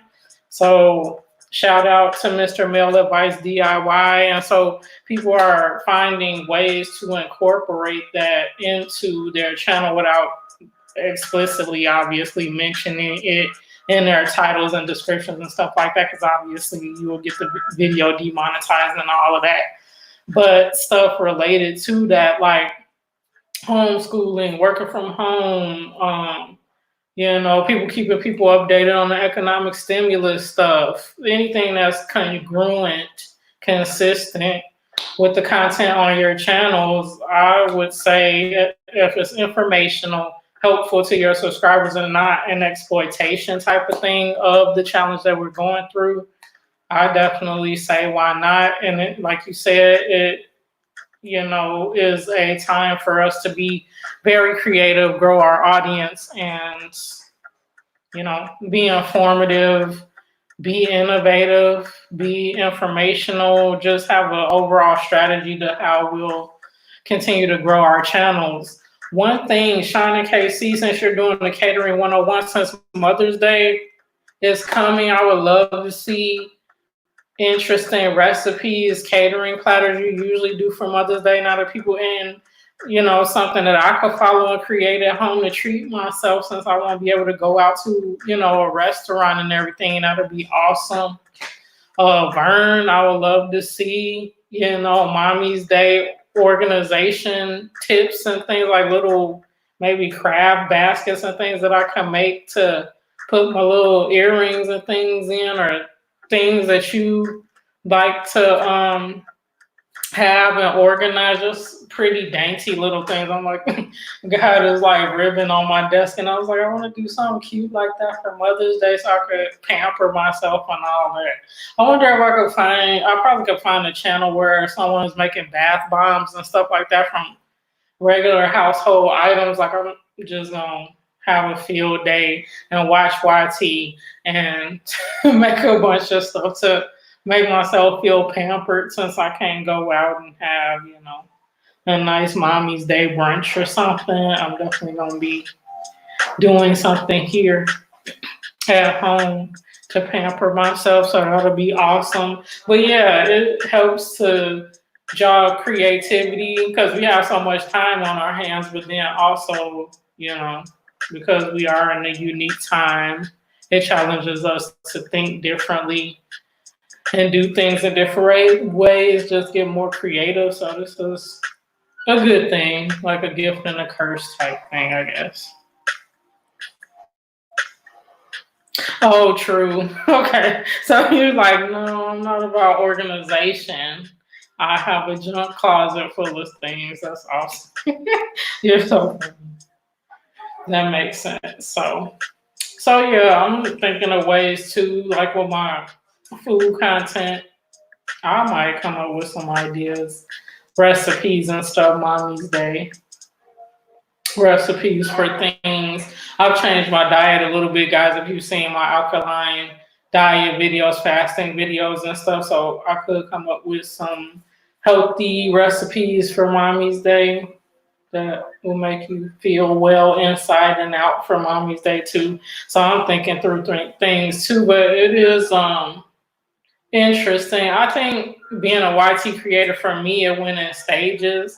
So shout out to Mr. Male Advice DIY. And so people are finding ways to incorporate that into their channel without explicitly, obviously, mentioning it. in their titles and descriptions and stuff like that, because obviously you will get the video demonetized and all of that. But stuff related to that, like homeschooling, working from home, people keeping people updated on the economic stimulus stuff, anything that's congruent, consistent with the content on your channels, I would say if it's informational, helpful to your subscribers and not an exploitation type of thing of the challenge that we're going through, I definitely say why not. And it, like you said, it is a time for us to be very creative, grow our audience, and be informative, be innovative, be informational, just have an overall strategy to how we'll continue to grow our channels. One thing, Sean and KC, since you're doing the Catering 101, since Mother's Day is coming, I would love to see interesting recipes, catering platters you usually do for Mother's Day. Now that people in, something that I could follow and create at home to treat myself, since I won't be able to go out to, a restaurant and everything. That'd be awesome. Vern, I would love to see, Mommy's Day organization tips and things, like little maybe craft baskets and things that I can make to put my little earrings and things in, or things that you like to have and organize, just pretty dainty little things. I'm like, got this like ribbon on my desk, and I was like, I want to do something cute like that for Mother's Day so I could pamper myself and all that. I wonder if I probably could find a channel where someone's making bath bombs and stuff like that from regular household items. Like, I'm just gonna have a field day and watch YT and make a bunch of stuff to make myself feel pampered, since I can't go out and have, a nice Mommy's Day brunch or something. I'm definitely going to be doing something here at home to pamper myself, so that'll be awesome. But yeah, it helps to jog creativity because we have so much time on our hands, but then also, because we are in a unique time, it challenges us to think differently and do things in different ways, just get more creative. So this is a good thing, like a gift and a curse type thing, I guess. Oh, true. Okay. So you're like, no, I'm not about organization. I have a junk closet full of things. That's awesome. You're so funny. That makes sense. So yeah, I'm thinking of ways too, like with my food content, I might come up with some ideas, recipes and stuff. Mommy's Day recipes for things. I've changed my diet a little bit, guys. If you've seen my alkaline diet videos, fasting videos and stuff, so I could come up with some healthy recipes for Mommy's Day that will make you feel well inside and out for Mommy's Day too. So I'm thinking through things too, but it is interesting. I think being a YT creator, for me, it went in stages,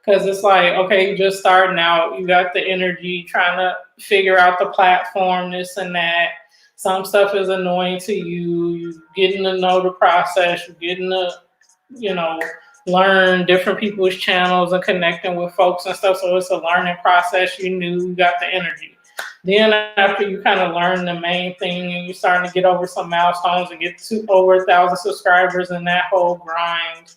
because it's like, okay, you're just starting out, you got the energy trying to figure out the platform, this and that. Some stuff is annoying to you. You're getting to know the process. You're getting to, learn different people's channels and connecting with folks and stuff. So it's a learning process. You got the energy. Then after you kind of learn the main thing and you're starting to get over some milestones and get to over 1,000 subscribers and that whole grind,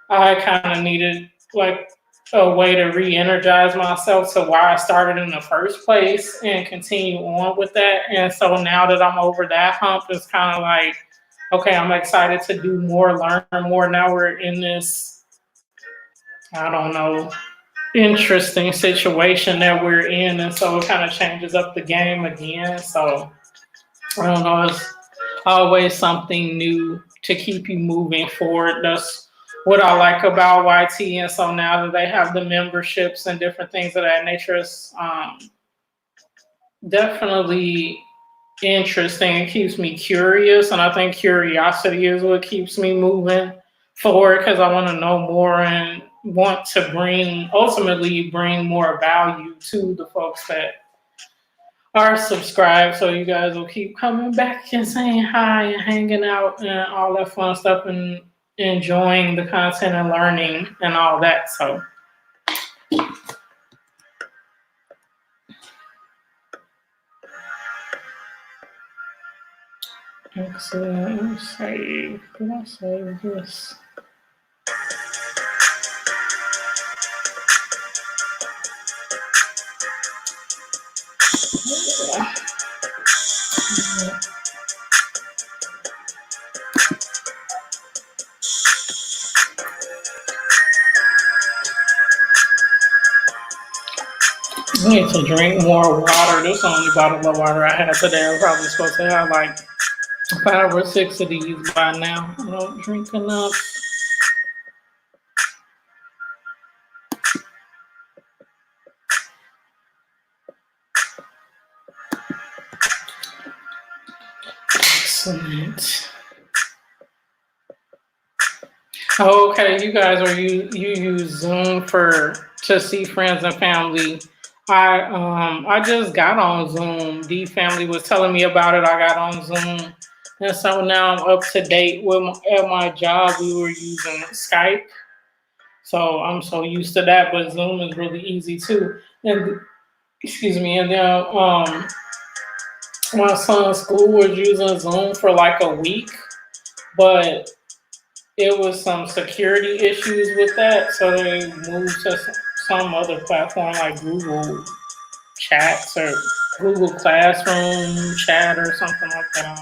I kind of needed like a way to re-energize myself to why I started in the first place and continue on with that. And so now that I'm over that hump, it's kind of like, okay, I'm excited to do more, learn more. Now we're in this, I don't know, interesting situation that we're in. And so it kind of changes up the game again. So I don't know, it's always something new to keep you moving forward. That's what I like about YT. And so now that they have the memberships and different things of that nature, it's definitely interesting. It keeps me curious, and I think curiosity is what keeps me moving forward, because I want to know more and want to ultimately bring more value to the folks that are subscribed, so you guys will keep coming back and saying hi and hanging out and all that fun stuff and enjoying the content and learning and all that. So excellent. Save. Did I save this? Yeah. I need to drink more water. This is the only bottle of water I had today. I'm probably supposed to have like 5 or 6 of these by now. I don't drink enough. Excellent. Okay, you guys, are you use Zoom to see friends and family? I just got on Zoom. D family was telling me about it. I got on Zoom, and so now I'm up to date with at my job. We were using Skype, so I'm so used to that. But Zoom is really easy too. And excuse me, and then my son's school was using Zoom for like a week, but it was some security issues with that, so they moved to some other platform like Google Chats or Google Classroom Chat or something like that.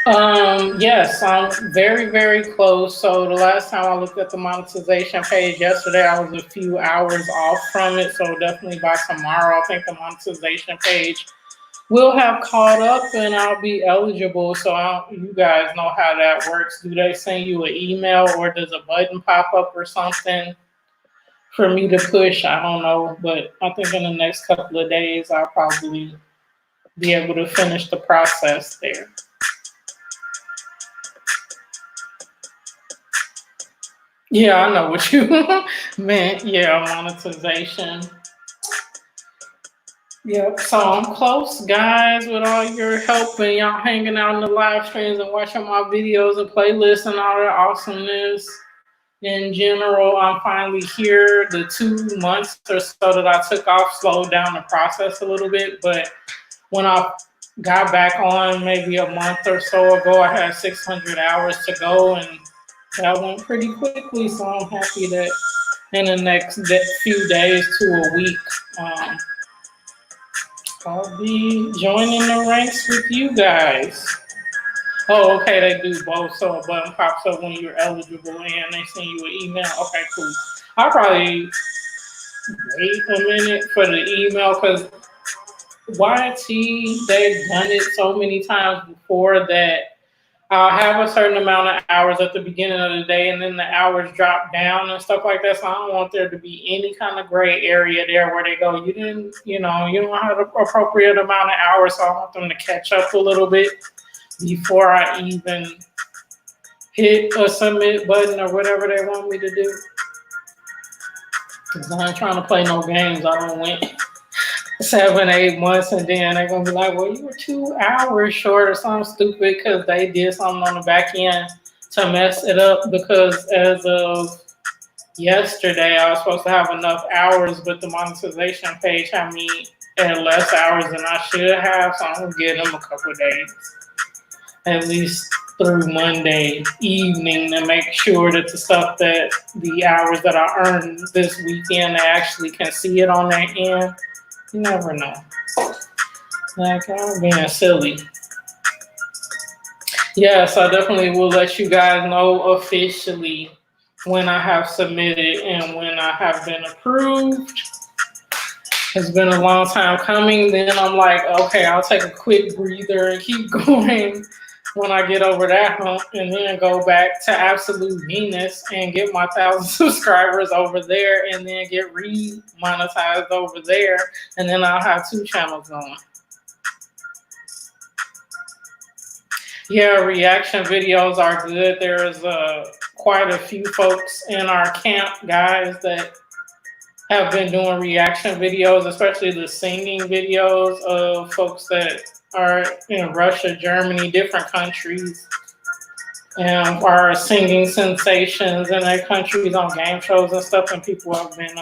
I don't know. Yes, I'm very, very close. So the last time I looked at the monetization page yesterday, I was a few hours off from it. So definitely by tomorrow, I think the monetization page will have caught up and I'll be eligible. So you guys know how that works. Do they send you an email or does a button pop up or something for me to push? I don't know, but I think in the next couple of days, I'll probably be able to finish the process there. Yeah, I know what you meant. Yeah, monetization. Yep, so I'm close, guys, with all your help and y'all hanging out in the live streams and watching my videos and playlists and all that awesomeness. In general, I'm finally here. The 2 months or so that I took off slowed down the process a little bit, but when I got back on maybe a month or so ago, I had 600 hours to go, and that went pretty quickly, so I'm happy that in the next few days to a week, I'll be joining the ranks with you guys. Oh, okay, they do both. So a button pops up when you're eligible and they send you an email. Okay, cool. I'll probably wait a minute for the email because YT, they've done it so many times before that I'll have a certain amount of hours at the beginning of the day and then the hours drop down and stuff like that. So I don't want there to be any kind of gray area there where they go, you don't have the appropriate amount of hours. So I want them to catch up a little bit before I even hit a submit button or whatever they want me to do. Because I ain't trying to play no games. I don't win 7, 8 months and then they're gonna be like, well, you were 2 hours short or something stupid because they did something on the back end to mess it up. Because as of yesterday, I was supposed to have enough hours, but the monetization page had me at less hours than I should have. So I'm gonna give them a couple of days, at least through Monday evening, to make sure that the hours that I earned this weekend, they actually can see it on their end. You never know. Like, I'm being silly. Yes, I definitely will let you guys know officially when I have submitted and when I have been approved. It's been a long time coming. Then I'm like, okay, I'll take a quick breather and keep going when I get over that hump, and then go back to absolute Venus and get my 1,000 subscribers over there, and then get re-monetized over there, and then I'll have 2 channels going. Yeah, reaction videos are good. There's quite a few folks in our camp, guys, that have been doing reaction videos, especially the singing videos of folks that are in Russia, Germany, different countries, and are singing sensations in their countries on game shows and stuff. And people have been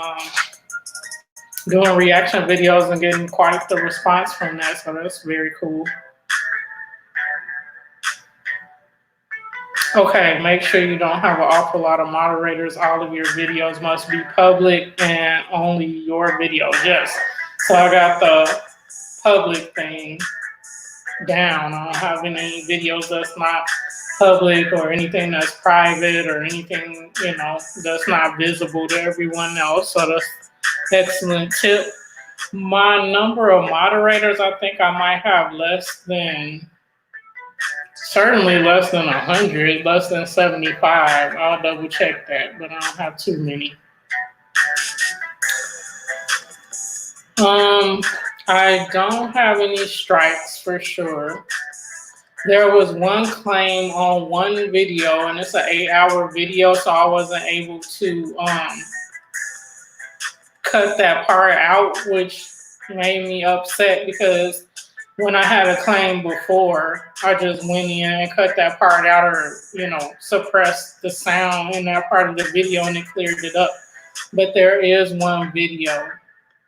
doing reaction videos and getting quite the response from that. So that's very cool. Okay, make sure you don't have an awful lot of moderators. All of your videos must be public and only your videos. Yes. So I got the public thing down. I don't have any videos that's not public or anything that's private or anything, that's not visible to everyone else. So that's excellent tip. My number of moderators, I think I might have certainly less than 100, less than 75. I'll double check that, but I don't have too many. I don't have any strikes for sure. There was one claim on one video, and it's an 8-hour video, so I wasn't able to cut that part out, which made me upset because when I had a claim before, I just went in and cut that part out or, suppressed the sound in that part of the video and it cleared it up. But there is one video,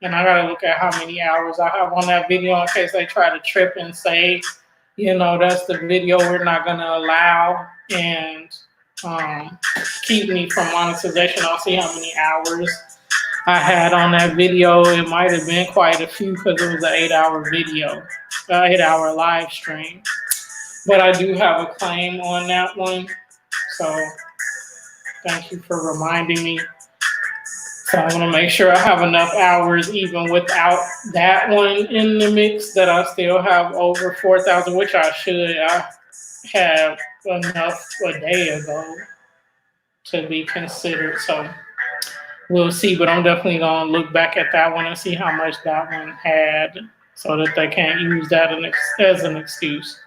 and I gotta look at how many hours I have on that video in case they try to trip and say, that's the video we're not gonna allow and keep me from monetization. I'll see how many hours I had on that video. It might have been quite a few because it was an 8-hour video, 8-hour live stream. But I do have a claim on that one. So thank you for reminding me. So I'm going to make sure I have enough hours even without that one in the mix that I still have over 4,000, which I should. I have enough a day ago to be considered. So we'll see, but I'm definitely going to look back at that one and see how much that one had so that they can't use that as an excuse.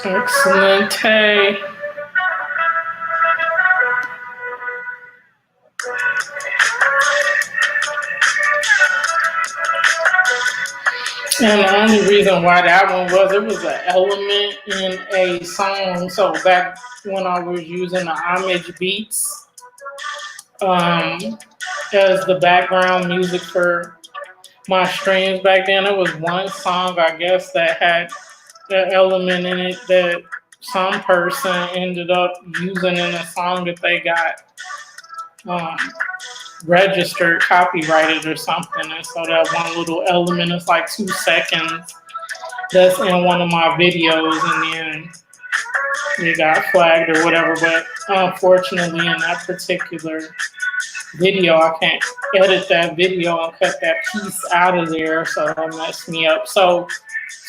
Excellent. Hey. And the only reason why that one was, it was an element in a song. So back when I was using the homage beats as the background music for my streams back then, it was one song, I guess, that had the element in it that some person ended up using in a song that they got registered, copyrighted or something. And so that one little element is like 2 seconds that's in one of my videos, and then it got flagged or whatever. But unfortunately, in that particular video, I can't edit that video and cut that piece out of there, so that messed me up. So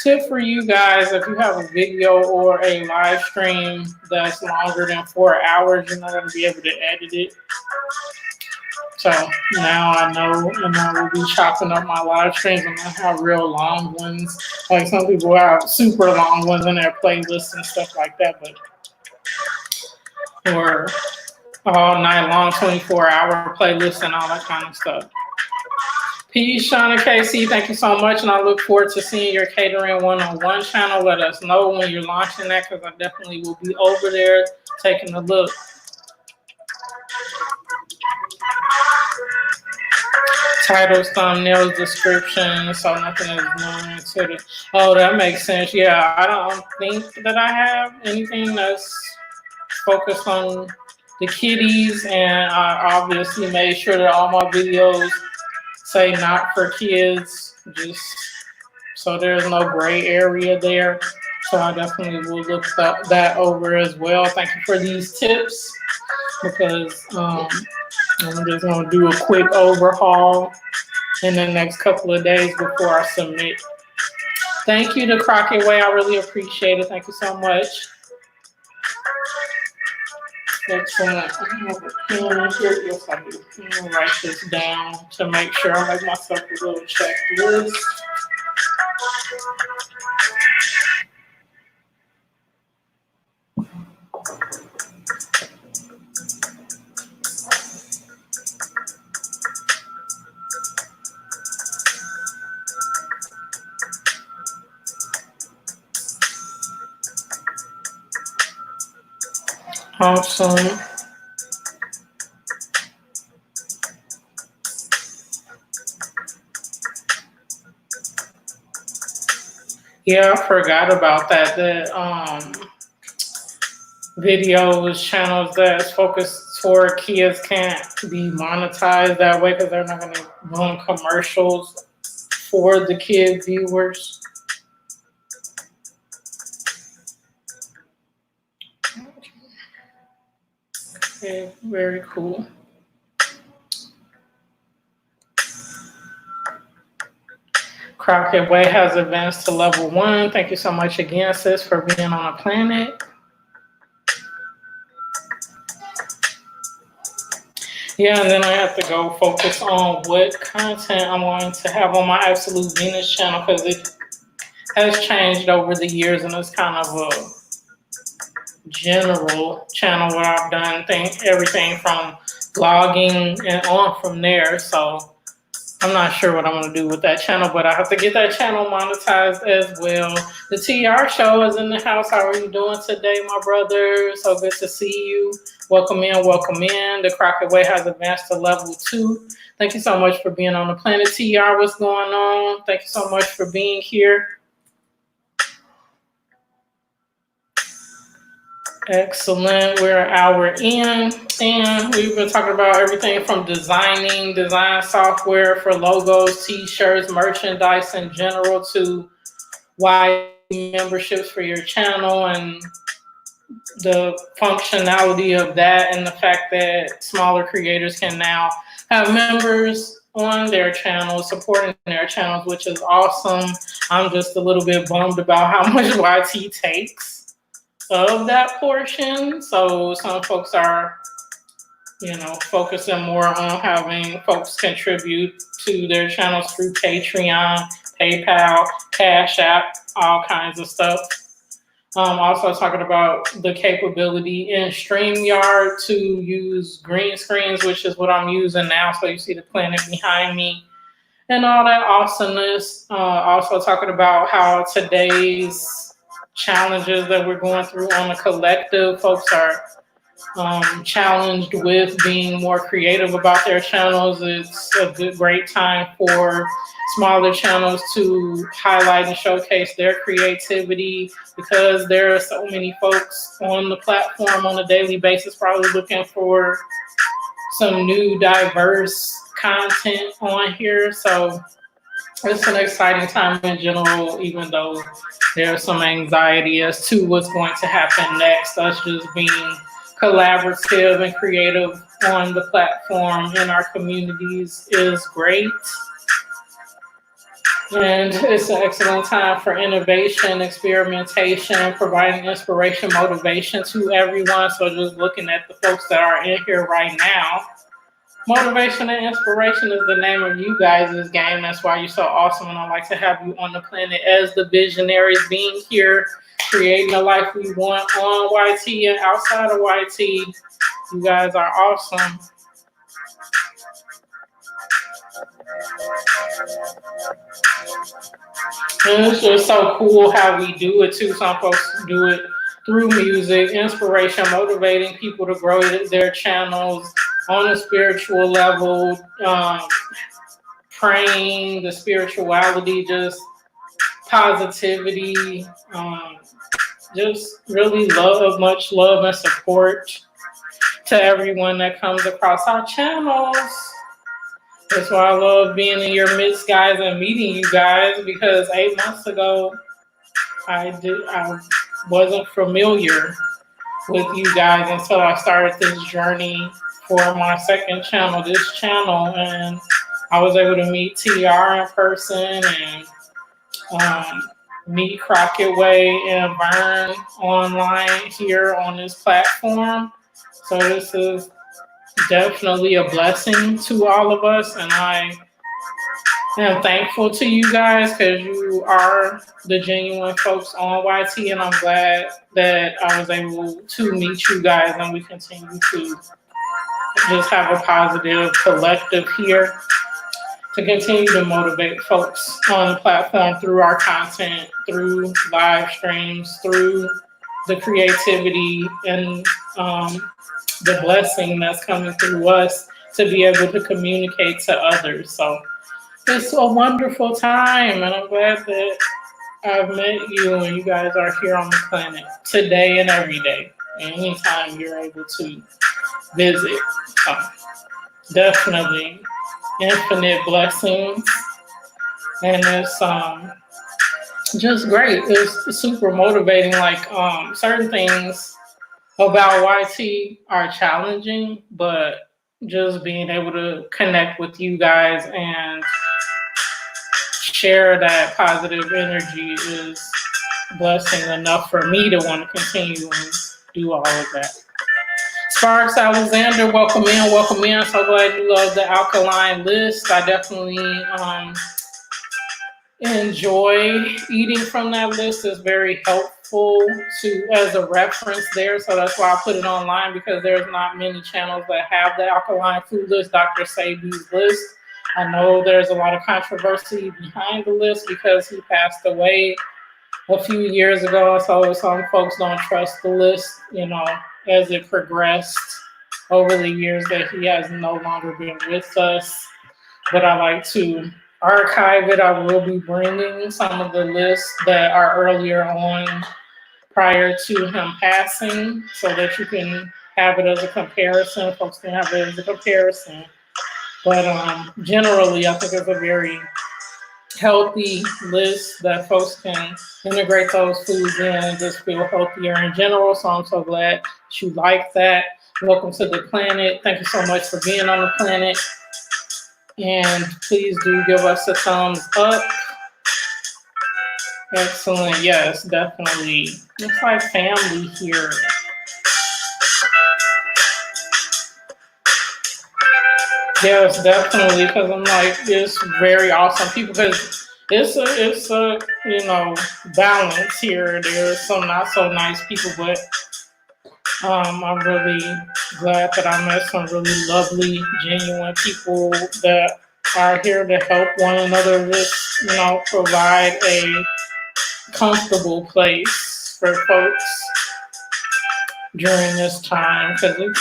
tip for you guys, if you have a video or a live stream that's longer than 4 hours, you're not going to be able to edit it. So now I know, and I will be chopping up my live streams. I'm going to have real long ones. Like some people have super long ones in their playlists and stuff like that, or all night long, 24-hour playlists and all that kind of stuff. Peace, Shauna KC. Thank you so much, and I look forward to seeing your catering one-on-one channel. Let us know when you're launching that, because I definitely will be over there taking a look. Titles, thumbnails, description, so nothing is known to the. Oh, that makes sense. Yeah, I don't think that I have anything that's focused on the kiddies, and I obviously made sure that all my videos say not for kids, just so there's no gray area there. So I definitely will look that over as well. Thank you for these tips, because I'm just going to do a quick overhaul in the next couple of days before I submit. Thank you to Crockett Way. I really appreciate it. Thank you so much. Excellent. I have a pen here. Yes, I do. I'm going to write this down to make sure I make myself a little checklist. Awesome. Yeah, I forgot about that. The videos, channels that's focused toward kids can't be monetized that way because they're not going to run commercials for the kid viewers. Okay, very cool. Crockett Way has advanced to level 1. Thank you so much again, sis, for being on the planet. Yeah, and then I have to go focus on what content I'm going to have on my Absolute Venus channel because it has changed over the years and it's kind of a general channel where I've done everything from vlogging and on from there. So I'm not sure what I'm going to do with that channel, but I have to get that channel monetized as well. The TR show is in the house. How are you doing today, my brother? So good to see you. Welcome in, welcome in. The Crockett Way has advanced to level 2. Thank you so much for being on the planet. TR, what's going on? Thank you so much for being here. Excellent. We're an hour in, and we've been talking about everything from design software for logos, t-shirts, merchandise in general, to why memberships for your channel and the functionality of that, and the fact that smaller creators can now have members on their channels, supporting their channels, which is awesome. I'm just a little bit bummed about how much YT takes of that portion. So some folks are, focusing more on having folks contribute to their channels through Patreon, PayPal, Cash App, all kinds of stuff. Also talking about the capability in StreamYard to use green screens, which is what I'm using now. So you see the planet behind me and all that awesomeness. Also talking about how today's challenges that we're going through on the collective, folks are challenged with being more creative about their channels. It's a great time for smaller channels to highlight and showcase their creativity, because there are so many folks on the platform on a daily basis probably looking for some new diverse content on here. So it's an exciting time in general, even though there's some anxiety as to what's going to happen next. Us just being collaborative and creative on the platform in our communities is great. And it's an excellent time for innovation, experimentation, providing inspiration, motivation to everyone. So just looking at the folks that are in here right now, motivation and inspiration is the name of you guys' game. That's why you're so awesome, and I like to have you on the planet as the visionaries, being here, creating the life we want on YT and outside of YT. You guys are awesome. And it's just so cool how we do it too. Some folks do it through music, inspiration, motivating people to grow their channels on a spiritual level, praying, the spirituality, just positivity, just really much love and support to everyone that comes across our channels. That's why I love being in your midst, guys, and meeting you guys, because 8 months ago, I wasn't familiar with you guys until I started this journey for my second channel, this channel, and I was able to meet TR in person and meet Crockett Way and Vern online here on this platform. So this is definitely a blessing to all of us, and I am thankful to you guys because you are the genuine folks on YT, and I'm glad that I was able to meet you guys, and we continue to just have a positive collective here to continue to motivate folks on the platform through our content, through live streams, through the creativity and the blessing that's coming through us to be able to communicate to others. So it's a wonderful time, and I'm glad that I've met you and you guys are here on the planet today and every day. Anytime you're able to visit. So definitely infinite blessings. And it's just great. It's super motivating. Like certain things about YT are challenging, but just being able to connect with you guys and share that positive energy is blessing enough for me to want to continue and do all of that. Sparks Alexander, welcome in, welcome in. So glad you love the alkaline list. I definitely enjoy eating from that list. It's very helpful to as a reference there. So that's why I put it online, because there's not many channels that have the alkaline food list, Dr. Sebi's list. I know there's a lot of controversy behind the list because he passed away a few years ago. So some folks don't trust the list, you know, as it progressed over the years that he has no longer been with us. But I like to archive it. I will be bringing some of the lists that are earlier on prior to him passing so that you can have it as a comparison. Folks can have it as a comparison. But generally, I think it's a very healthy list that folks can integrate those foods in and just feel healthier in general. So I'm so glad you like that. Welcome to the planet. Thank you so much for being on the planet. And please do give us a thumbs up. Excellent. Yes, definitely. It's like family here. Yes, definitely. Because I'm like, it's very awesome people. Because it's a you know, balance here. There's some not so nice people, but I'm really glad that I met some really lovely, genuine people that are here to help one another. Just, you know, provide a comfortable place for folks during this time, because it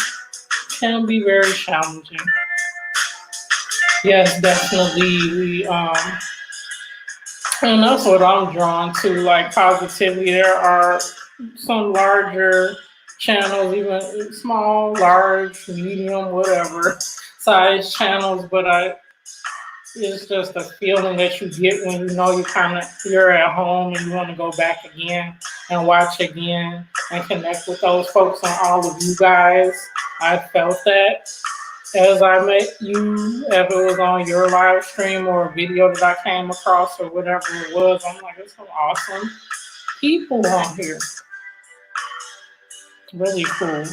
can be very challenging. Yes, definitely. And that's what I'm drawn to, like positively. There are some larger channels, even small, large, medium, whatever size channels, but it's just a feeling that you get when you know you're at home and you want to go back again and watch again and connect with those folks and all of you guys. I felt that as I met you, if it was on your live stream or a video that I came across or whatever it was. I'm like, it's some awesome people on here. Really cool.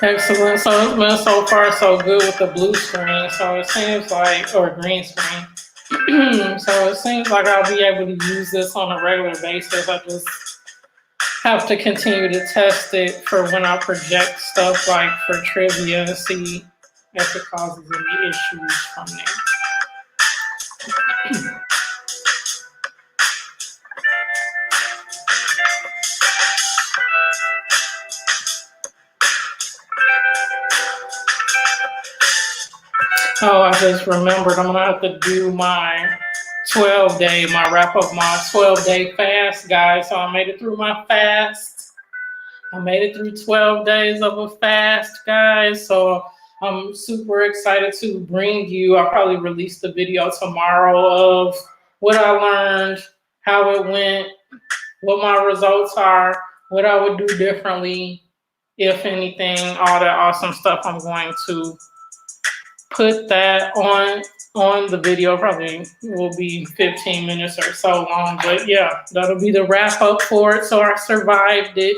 Excellent. So it's been so far so good with the blue screen. So it seems like, or green screen. So it seems like I'll be able to use this on a regular basis. I just have to continue to test it for when I project stuff like for trivia and see if it causes any issues from there. Oh, I just remembered I'm gonna have to do my 12-day, my wrap up my 12-day fast, guys. So I made it through my fast. I made it through 12 days of a fast, guys. So I'm super excited to bring you. I'll probably release the video tomorrow of what I learned, how it went, what my results are, what I would do differently, if anything, all that awesome stuff. I'm going to put that on the video. Probably will be 15 minutes or so long, but yeah, that'll be the wrap up for it. So I survived it.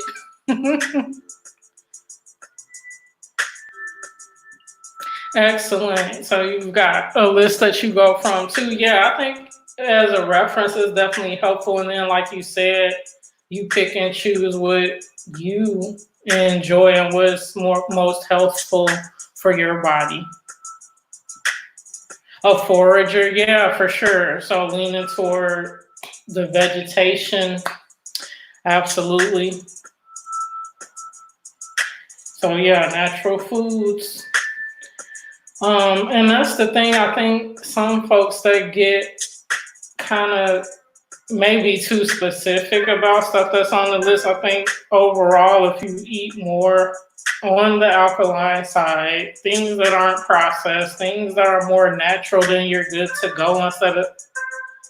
Excellent. So you've got a list that you go from too. Yeah, I think as a reference is definitely helpful. And then like you said, You pick and choose what you enjoy and what's most healthful for your body. A forager, yeah, for sure. So leaning toward the vegetation, absolutely. So yeah, natural foods. And that's the thing. I think some folks they get kind of maybe too specific about stuff that's on the list. I think overall, if you eat more on the alkaline side, things that aren't processed, things that are more natural, then you're good to go instead of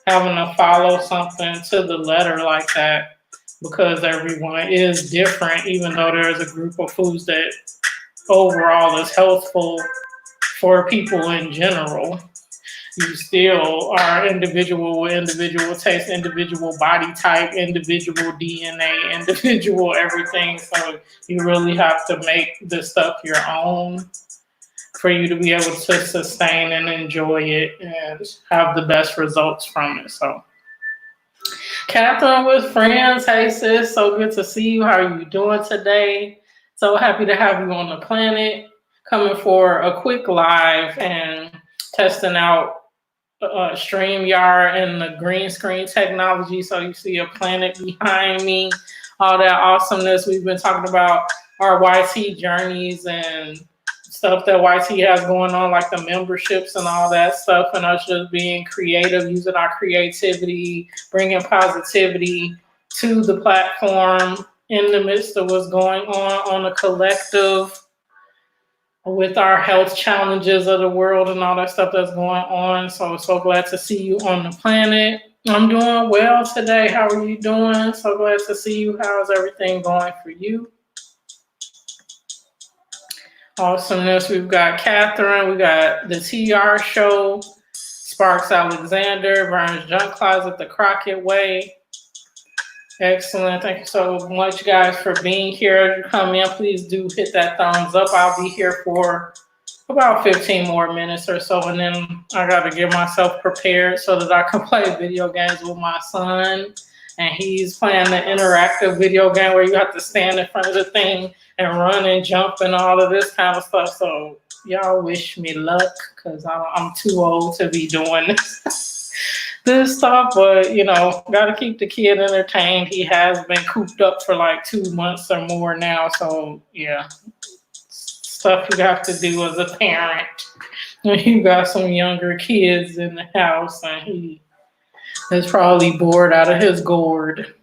having to follow something to the letter like that because everyone is different, even though there's a group of foods that overall is healthful for people in general. You still are individual with individual taste, individual body type, individual DNA, individual everything. So you really have to make this stuff your own for you to be able to sustain and enjoy it and have the best results from it. So Catherine with friends, hey sis, so good to see you. How are you doing today? So happy to have you on the planet. Coming for a quick live and testing out StreamYard and the green screen technology. So you see a planet behind me, all that awesomeness. We've been talking about our YT journeys and stuff that YT has going on, like the memberships and all that stuff, and us just being creative, using our creativity, bringing positivity to the platform in the midst of what's going on a collective with our health challenges of the world and all that stuff that's going on. So glad to see you on the planet. I'm doing well today. How are you doing? So glad to see you. How's everything going for you? Awesomeness. We've got Catherine. We got the TR show. Sparks Alexander. Burns Junk Closet the Crockett Way. Excellent. Thank you so much, guys, for being here. If you come in, please do hit that thumbs up. I'll be here for about 15 more minutes or so, and then I got to get myself prepared so that I can play video games with my son. And he's playing the interactive video game where you have to stand in front of the thing and run and jump and all of this kind of stuff. So y'all wish me luck because I'm too old to be doing this stuff, but got to keep the kid entertained. He has been cooped up for like 2 months or more now, so yeah, stuff you have to do as a parent when you got some younger kids in the house, and he is probably bored out of his gourd.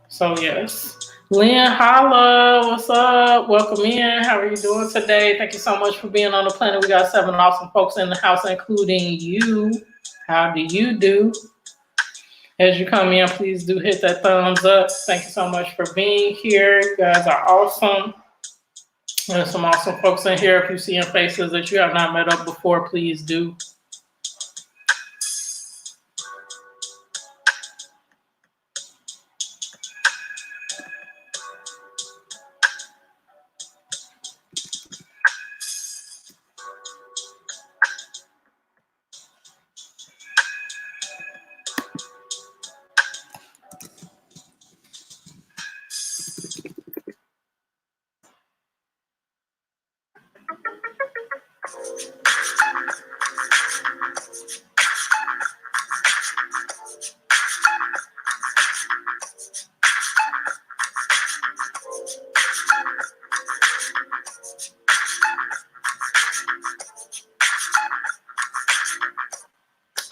So yes. Lynn Holla, what's up? Welcome in. How are you doing today? Thank you so much for being on the planet. We got 7 awesome folks in the house, including you. How do you do? As you come in, please do hit that thumbs up. Thank you so much for being here. You guys are awesome. There's some awesome folks in here. If you see faces that you have not met up before, please do.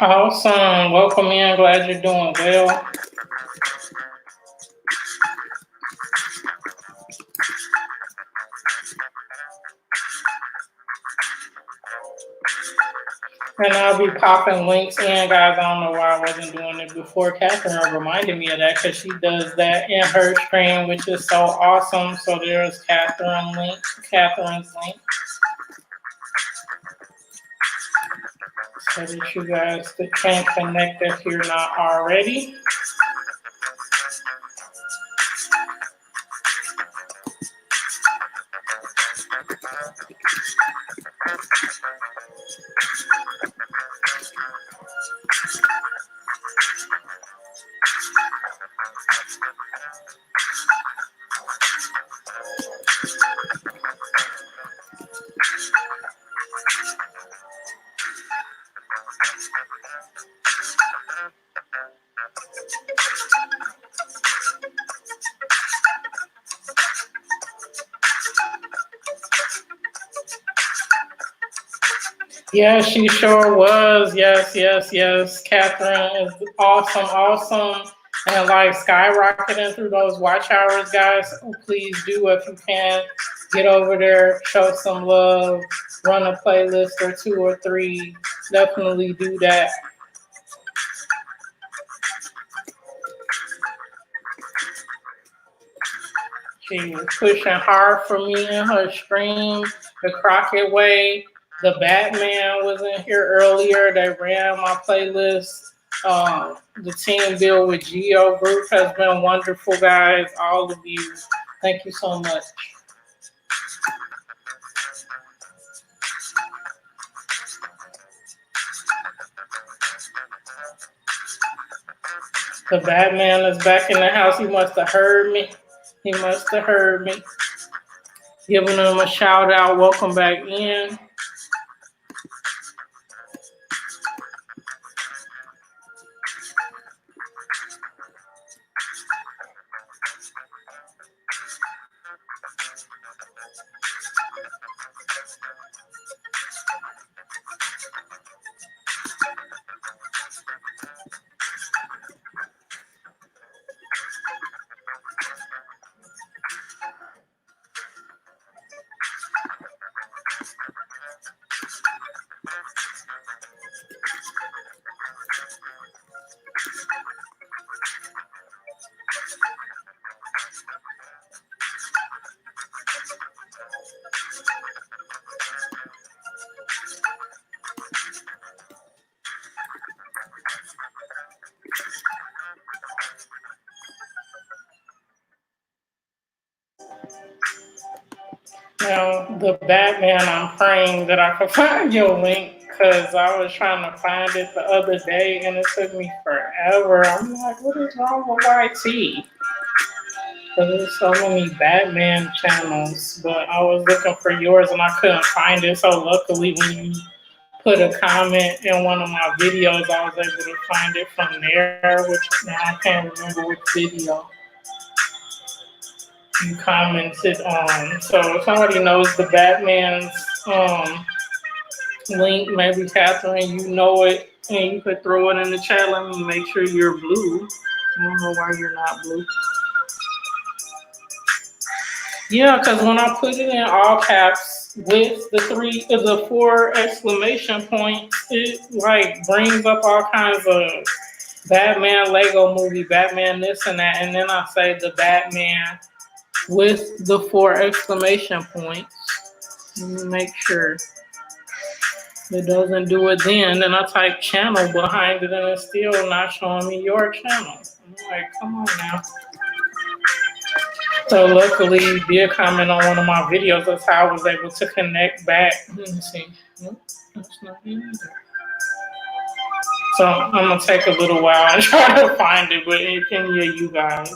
Awesome. Welcome in. Glad you're doing well. And I'll be popping links in, guys. I don't know why I wasn't doing it before. Catherine reminded me of that because she does that in her stream, which is so awesome. So there's Catherine's link. So that you guys can connect if you're not already. Yeah, she sure was. Yes, yes, yes. Catherine is awesome, awesome. And like skyrocketing through those watch hours, guys. Please do, if you can, get over there, show some love, run a playlist or two or three. Definitely do that. She was pushing hard for me in her stream, the Crockett Way. The Batman was in here earlier. They ran my playlist. The team build with Geo Group has been wonderful, guys. All of you. Thank you so much. The Batman is back in the house. He must have heard me. He must have heard me. Giving him a shout out. Welcome back in. Now, the Batman, I'm praying that I can find your link because I was trying to find it the other day and it took me forever. I'm like, what is wrong with YT? Because there's so many Batman channels, but I was looking for yours and I couldn't find it. So luckily, when you put a comment in one of my videos, I was able to find it from there, which now I can't remember which video you commented on. So if somebody knows the Batman's link, maybe Catherine, you know it, and you could throw it in the chat. Let me make sure you're blue. I don't know why you're not blue. Yeah, because when I put it in all caps with the four exclamation points, it like brings up all kinds of Batman Lego movie, Batman this and that, and then I say the Batman with the four exclamation points. Let me make sure it doesn't do it then I type channel behind it and it's still not showing me your channel. I'm like, come on now. So luckily you did comment on one of my videos. That's how I was able to connect back. Let me see. Nope, that's not it either. So I'm gonna take a little while and try to find it, but if any of you guys,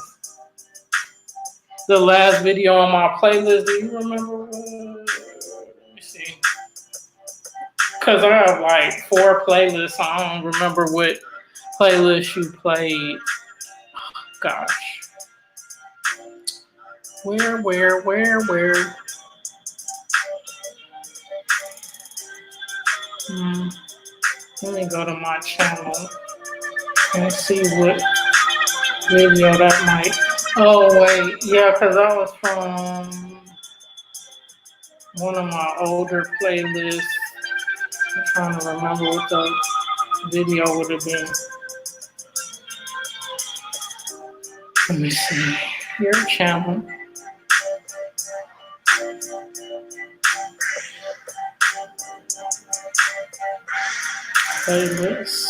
the last video on my playlist, do you remember? Let me see. Because I have like 4 playlists, so I don't remember what playlist you played. Oh, gosh. Where? Let me go to my channel and see what video that might. Oh, wait. Yeah, because that was from one of my older playlists. I'm trying to remember what the video would have been. Let me see. Your channel. Playlist.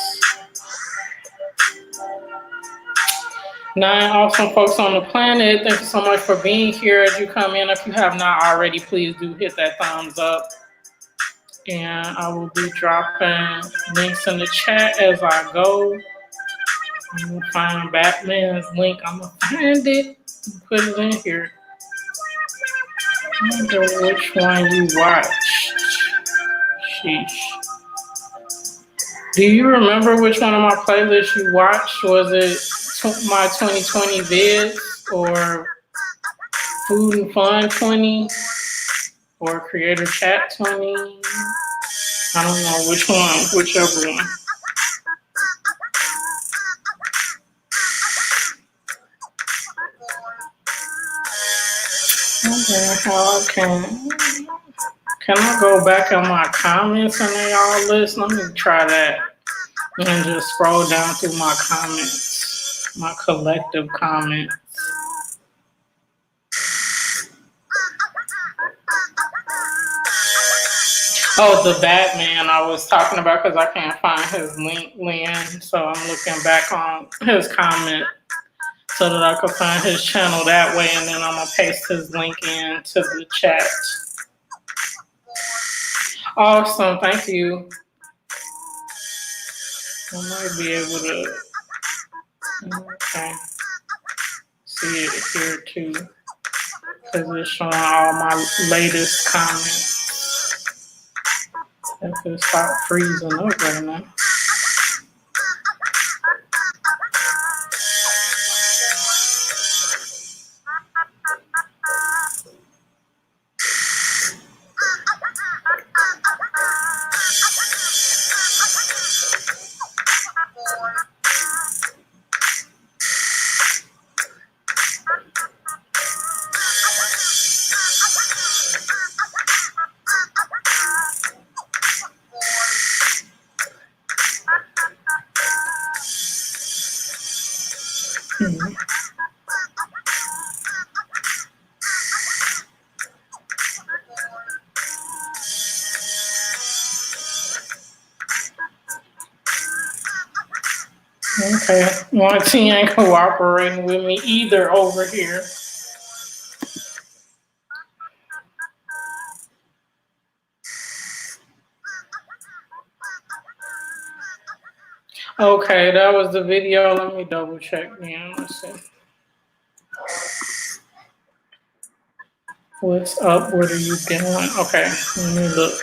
9 awesome folks on the planet. Thank you so much for being here as you come in. If you have not already, please do hit that thumbs up. And I will be dropping links in the chat as I go. I'm gonna find Batman's link. I'm gonna find it and put it in here. I wonder which one you watched. Sheesh. Do you remember which one of my playlists you watched? Was it my 2020 vids or Food and Fun 20 or Creator Chat 20? I don't know which one, whichever one. Okay, how can I go back on my comments and they all list? Let me try that and just scroll down through my comments, my collective comments. Oh, the Batman I was talking about because I can't find his link, Lynn. So I'm looking back on his comment so that I can find his channel that way, and then I'm gonna paste his link into the chat. Awesome, thank you. I might be able to see it here too, because it's showing all my latest comments. If it stop freezing up right now. Okay, Monty ain't cooperating with me either over here. Okay, that was the video. Let me double check again. Let's see. What's up? What are you doing? Okay, let me look.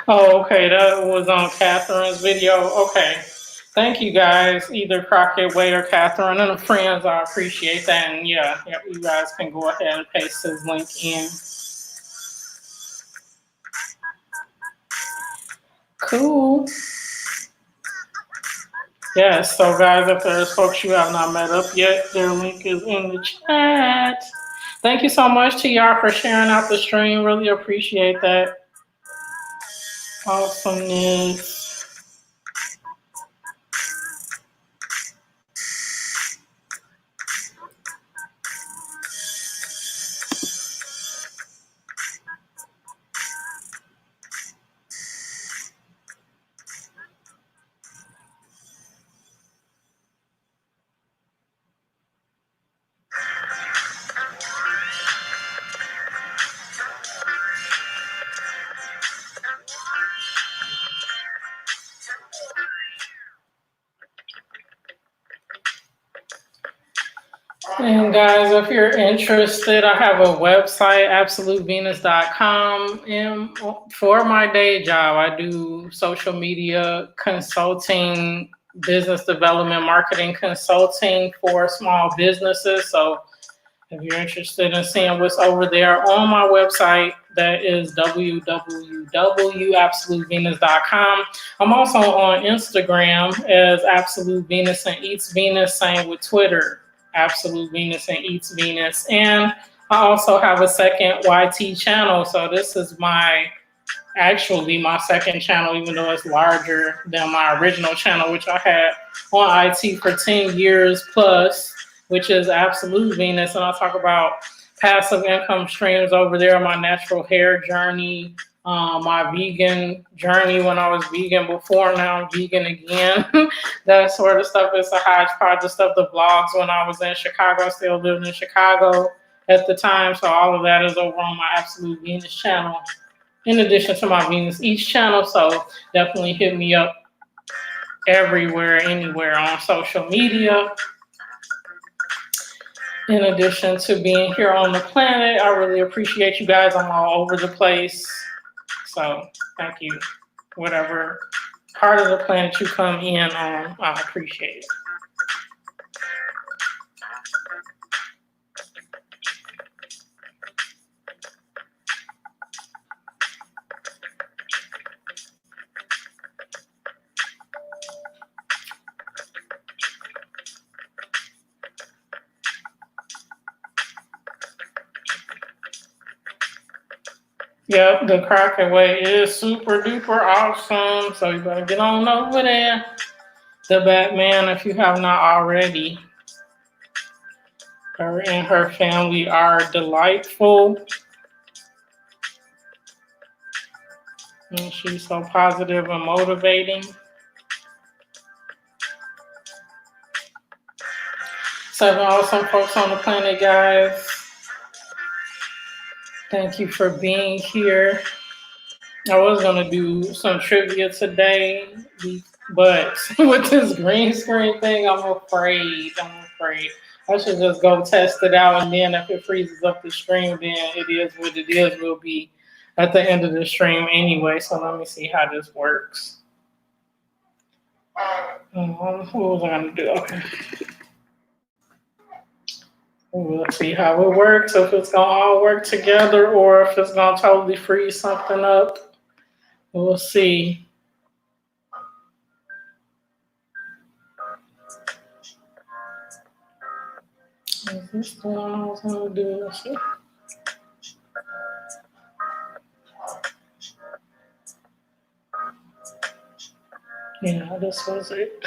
Oh, okay, that was on Catherine's video. Okay, thank you guys, either Crockett Way or Catherine and the friends. I appreciate that. And yeah, you guys can go ahead and paste his link in. Cool. Yes, so guys, if there's folks you have not met up yet, their link is in the chat. Thank you so much to y'all for sharing out the stream. Really appreciate that. Awesomeness. And guys, if you're interested, I have a website, absolutevenus.com. And for my day job, I do social media consulting, business development, marketing consulting for small businesses. So if you're interested in seeing what's over there on my website, that is www.absolutevenus.com. I'm also on Instagram as Absolute Venus and Eats Venus, same with Twitter. Absolute Venus and Eats Venus. And I also have a second YT channel. So this is actually my second channel, even though it's larger than my original channel, which I had on IT for 10 years plus, which is Absolute Venus. And I talk about passive income streams over there, my natural hair journey, my vegan journey when I was vegan before, now I'm vegan again. That sort of stuff is a hodgepodge of stuff, the vlogs when I was in Chicago, still living in Chicago at the time. So all of that is over on my Absolute Venus channel, in addition to my Venus Eats channel. So definitely hit me up everywhere, anywhere on social media. In addition to being here on the planet, I really appreciate you guys. I'm all over the place. So thank you. whatever part of the planet you come in on. I appreciate it. Yep, the Crockett Way is super duper awesome. So you better get on over there. The Batman, if you have not already. Her and her family are delightful. And she's so positive and motivating. 7 awesome folks on the planet, guys. Thank you for being here. I was going to do some trivia today, but with this green screen thing, I'm afraid. I should just go test it out, and then if it freezes up the stream, then it is what it is. We'll be at the end of the stream anyway, so let me see how this works. What was I going to do? Okay. We'll see how it works, if it's going to all work together or if it's going to totally freeze something up. We'll see. Is this the one I was going to do? Let's see. Yeah, this was it.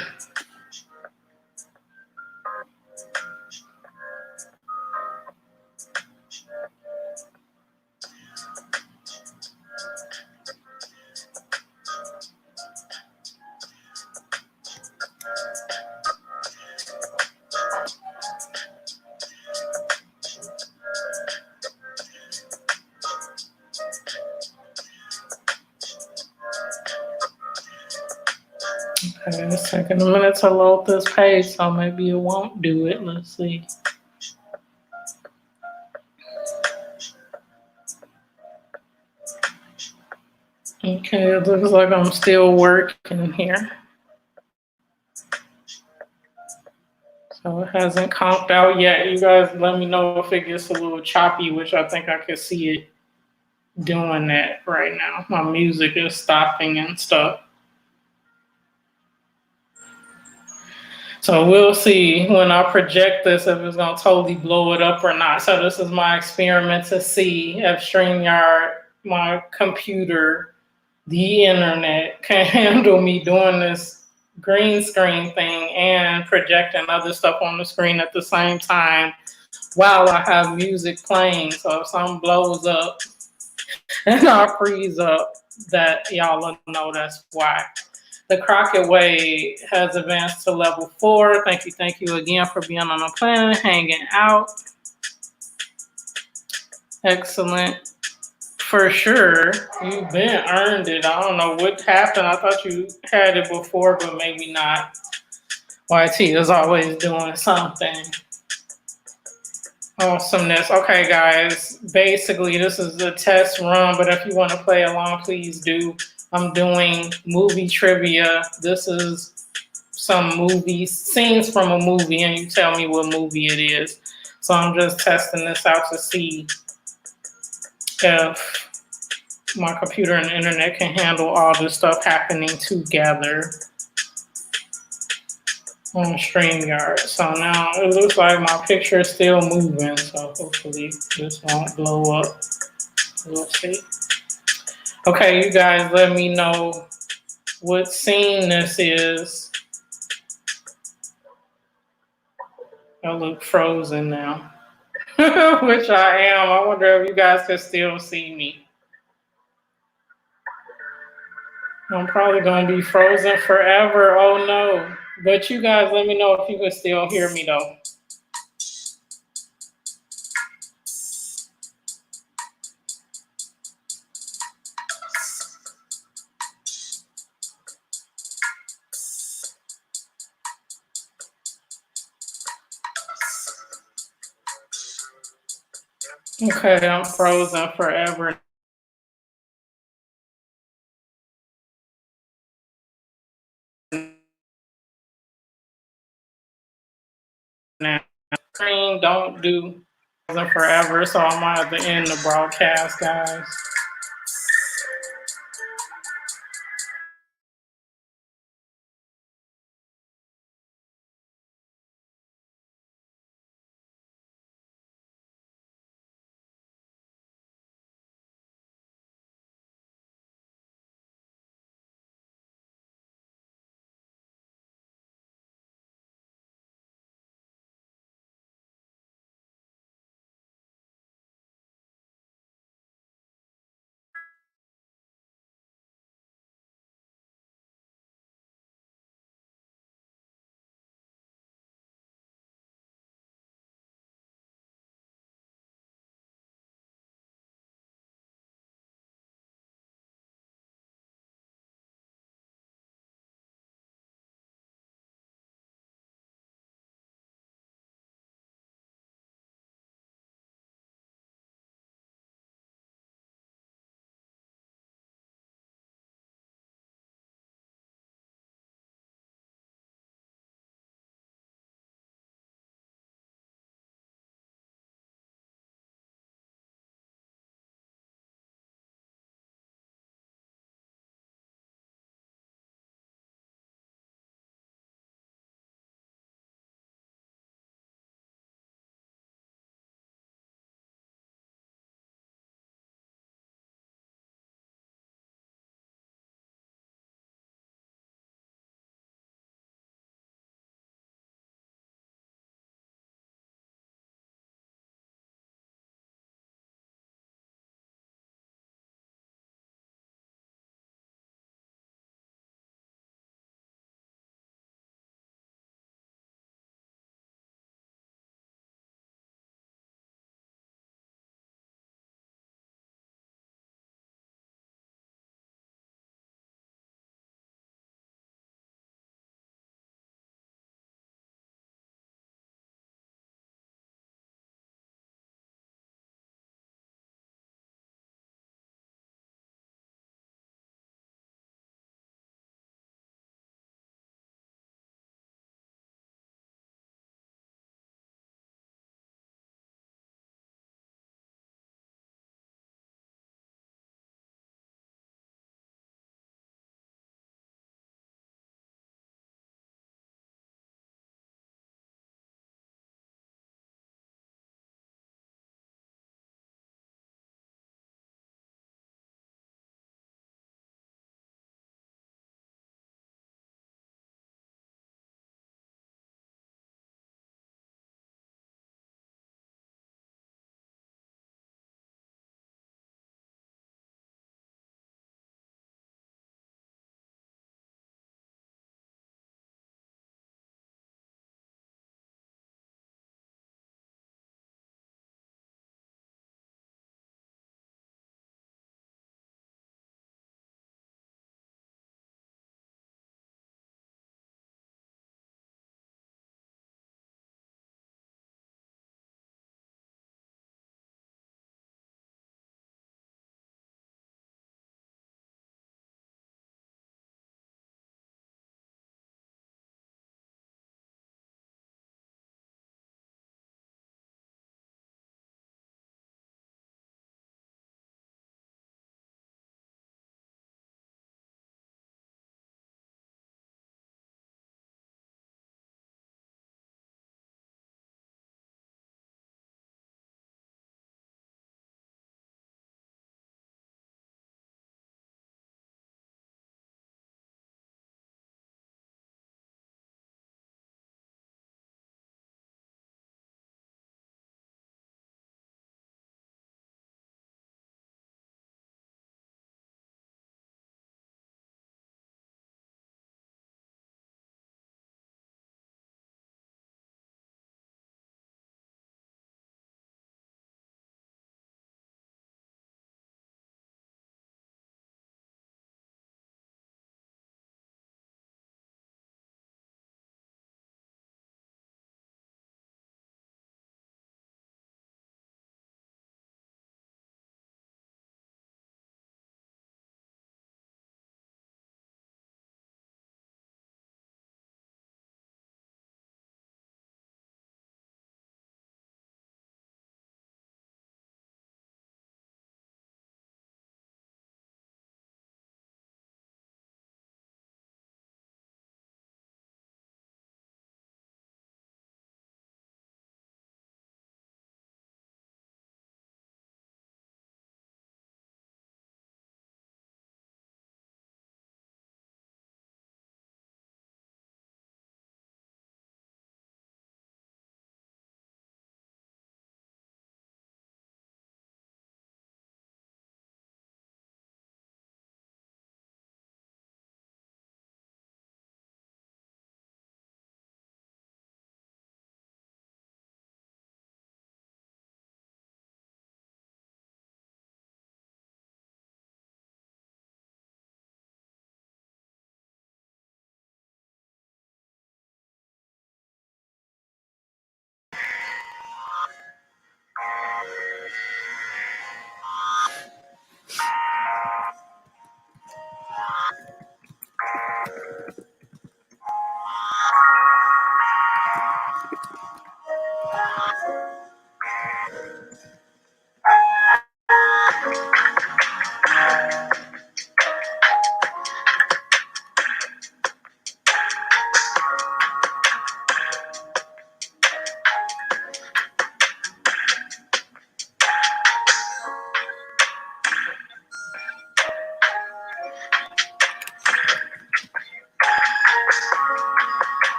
Okay, it's taking a minute to load this page, so maybe it won't do it. Let's see. Okay, it looks like I'm still working here. So it hasn't comped out yet. You guys let me know if it gets a little choppy, which I think I can see it doing that right now. My music is stopping and stuff. So we'll see when I project this if it's going to totally blow it up or not. So this is my experiment to see if StreamYard, my computer, the internet can handle me doing this green screen thing and projecting other stuff on the screen at the same time while I have music playing. So if something blows up and I freeze up, that y'all will know that's why. The Crockett Way has advanced to level 4. Thank you again for being on the planet, hanging out. Excellent. For sure. You've been earned it. I don't know what happened. I thought you had it before, but maybe not. YT is always doing something. Awesomeness. Okay, guys. Basically, this is a test run, but if you want to play along, please do. I'm doing movie trivia. This is some movies, scenes from a movie, and you tell me what movie it is. So I'm just testing this out to see if my computer and the internet can handle all this stuff happening together on StreamYard. So now it looks like my picture is still moving, so hopefully this won't blow up. We'll see. Okay, you guys let me know what scene this is. I look frozen now, which I am. I wonder if you guys can still see me. I'm probably going to be frozen forever. Oh no. But you guys let me know if you can still hear me though. Okay, I'm frozen forever now. Screen don't do forever, so I might have to end the broadcast, guys.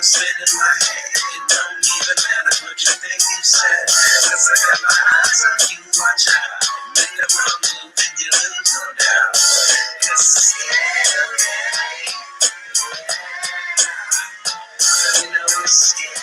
Spinning my head, it don't even matter what you think you said. Cause I got my eyes on you, watch out. Make the wrong move and you lose no doubt. Cause scary, you know it's scary.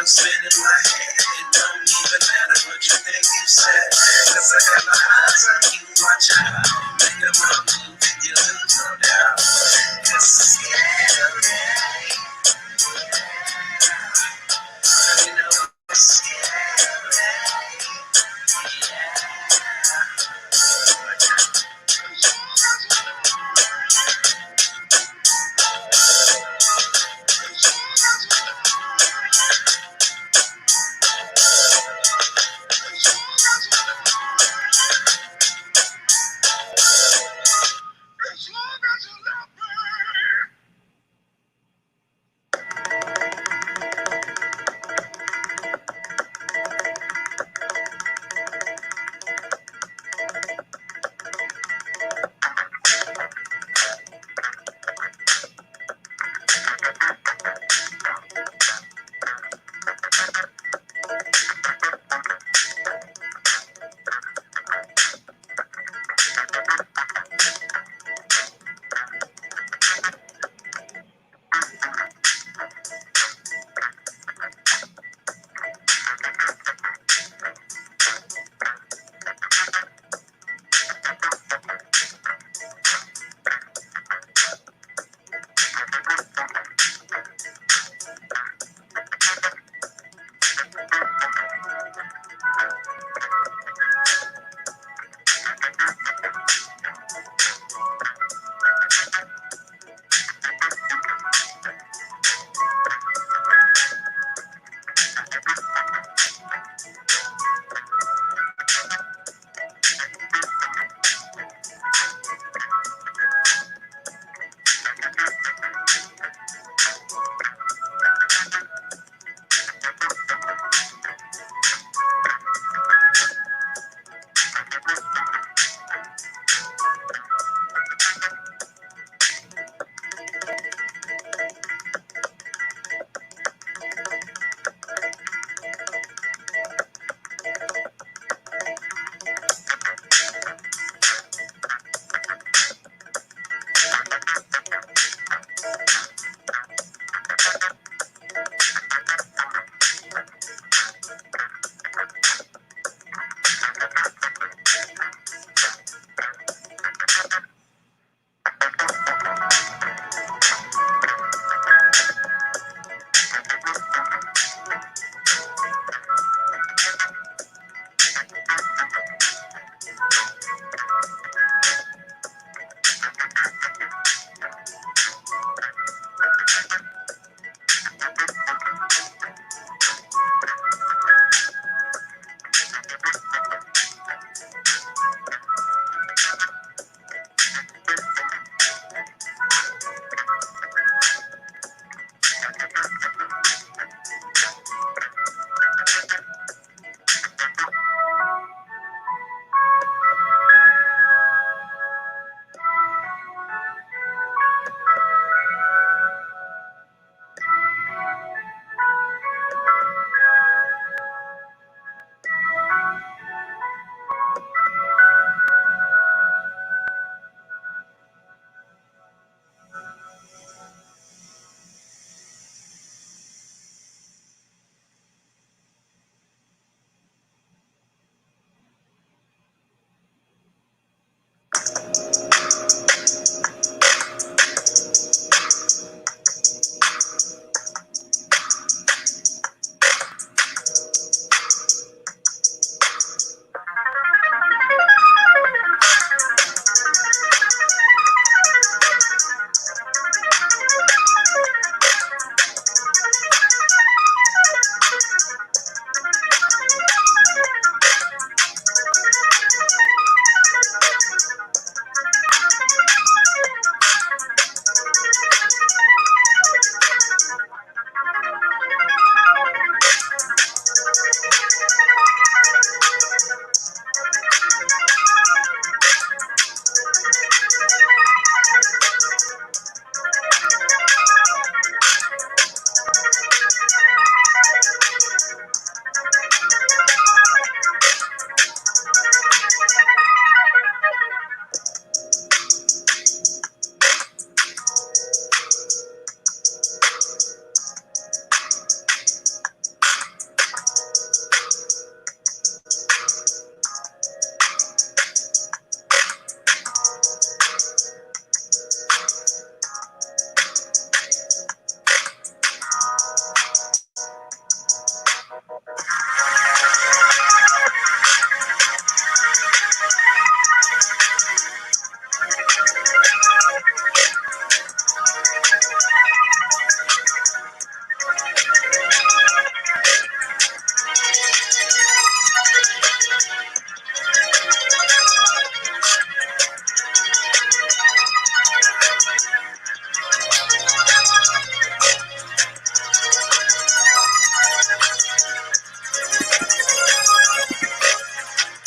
Spinning my head, it don't even matter what you think you said. Cause I got my eyes on you, watch out.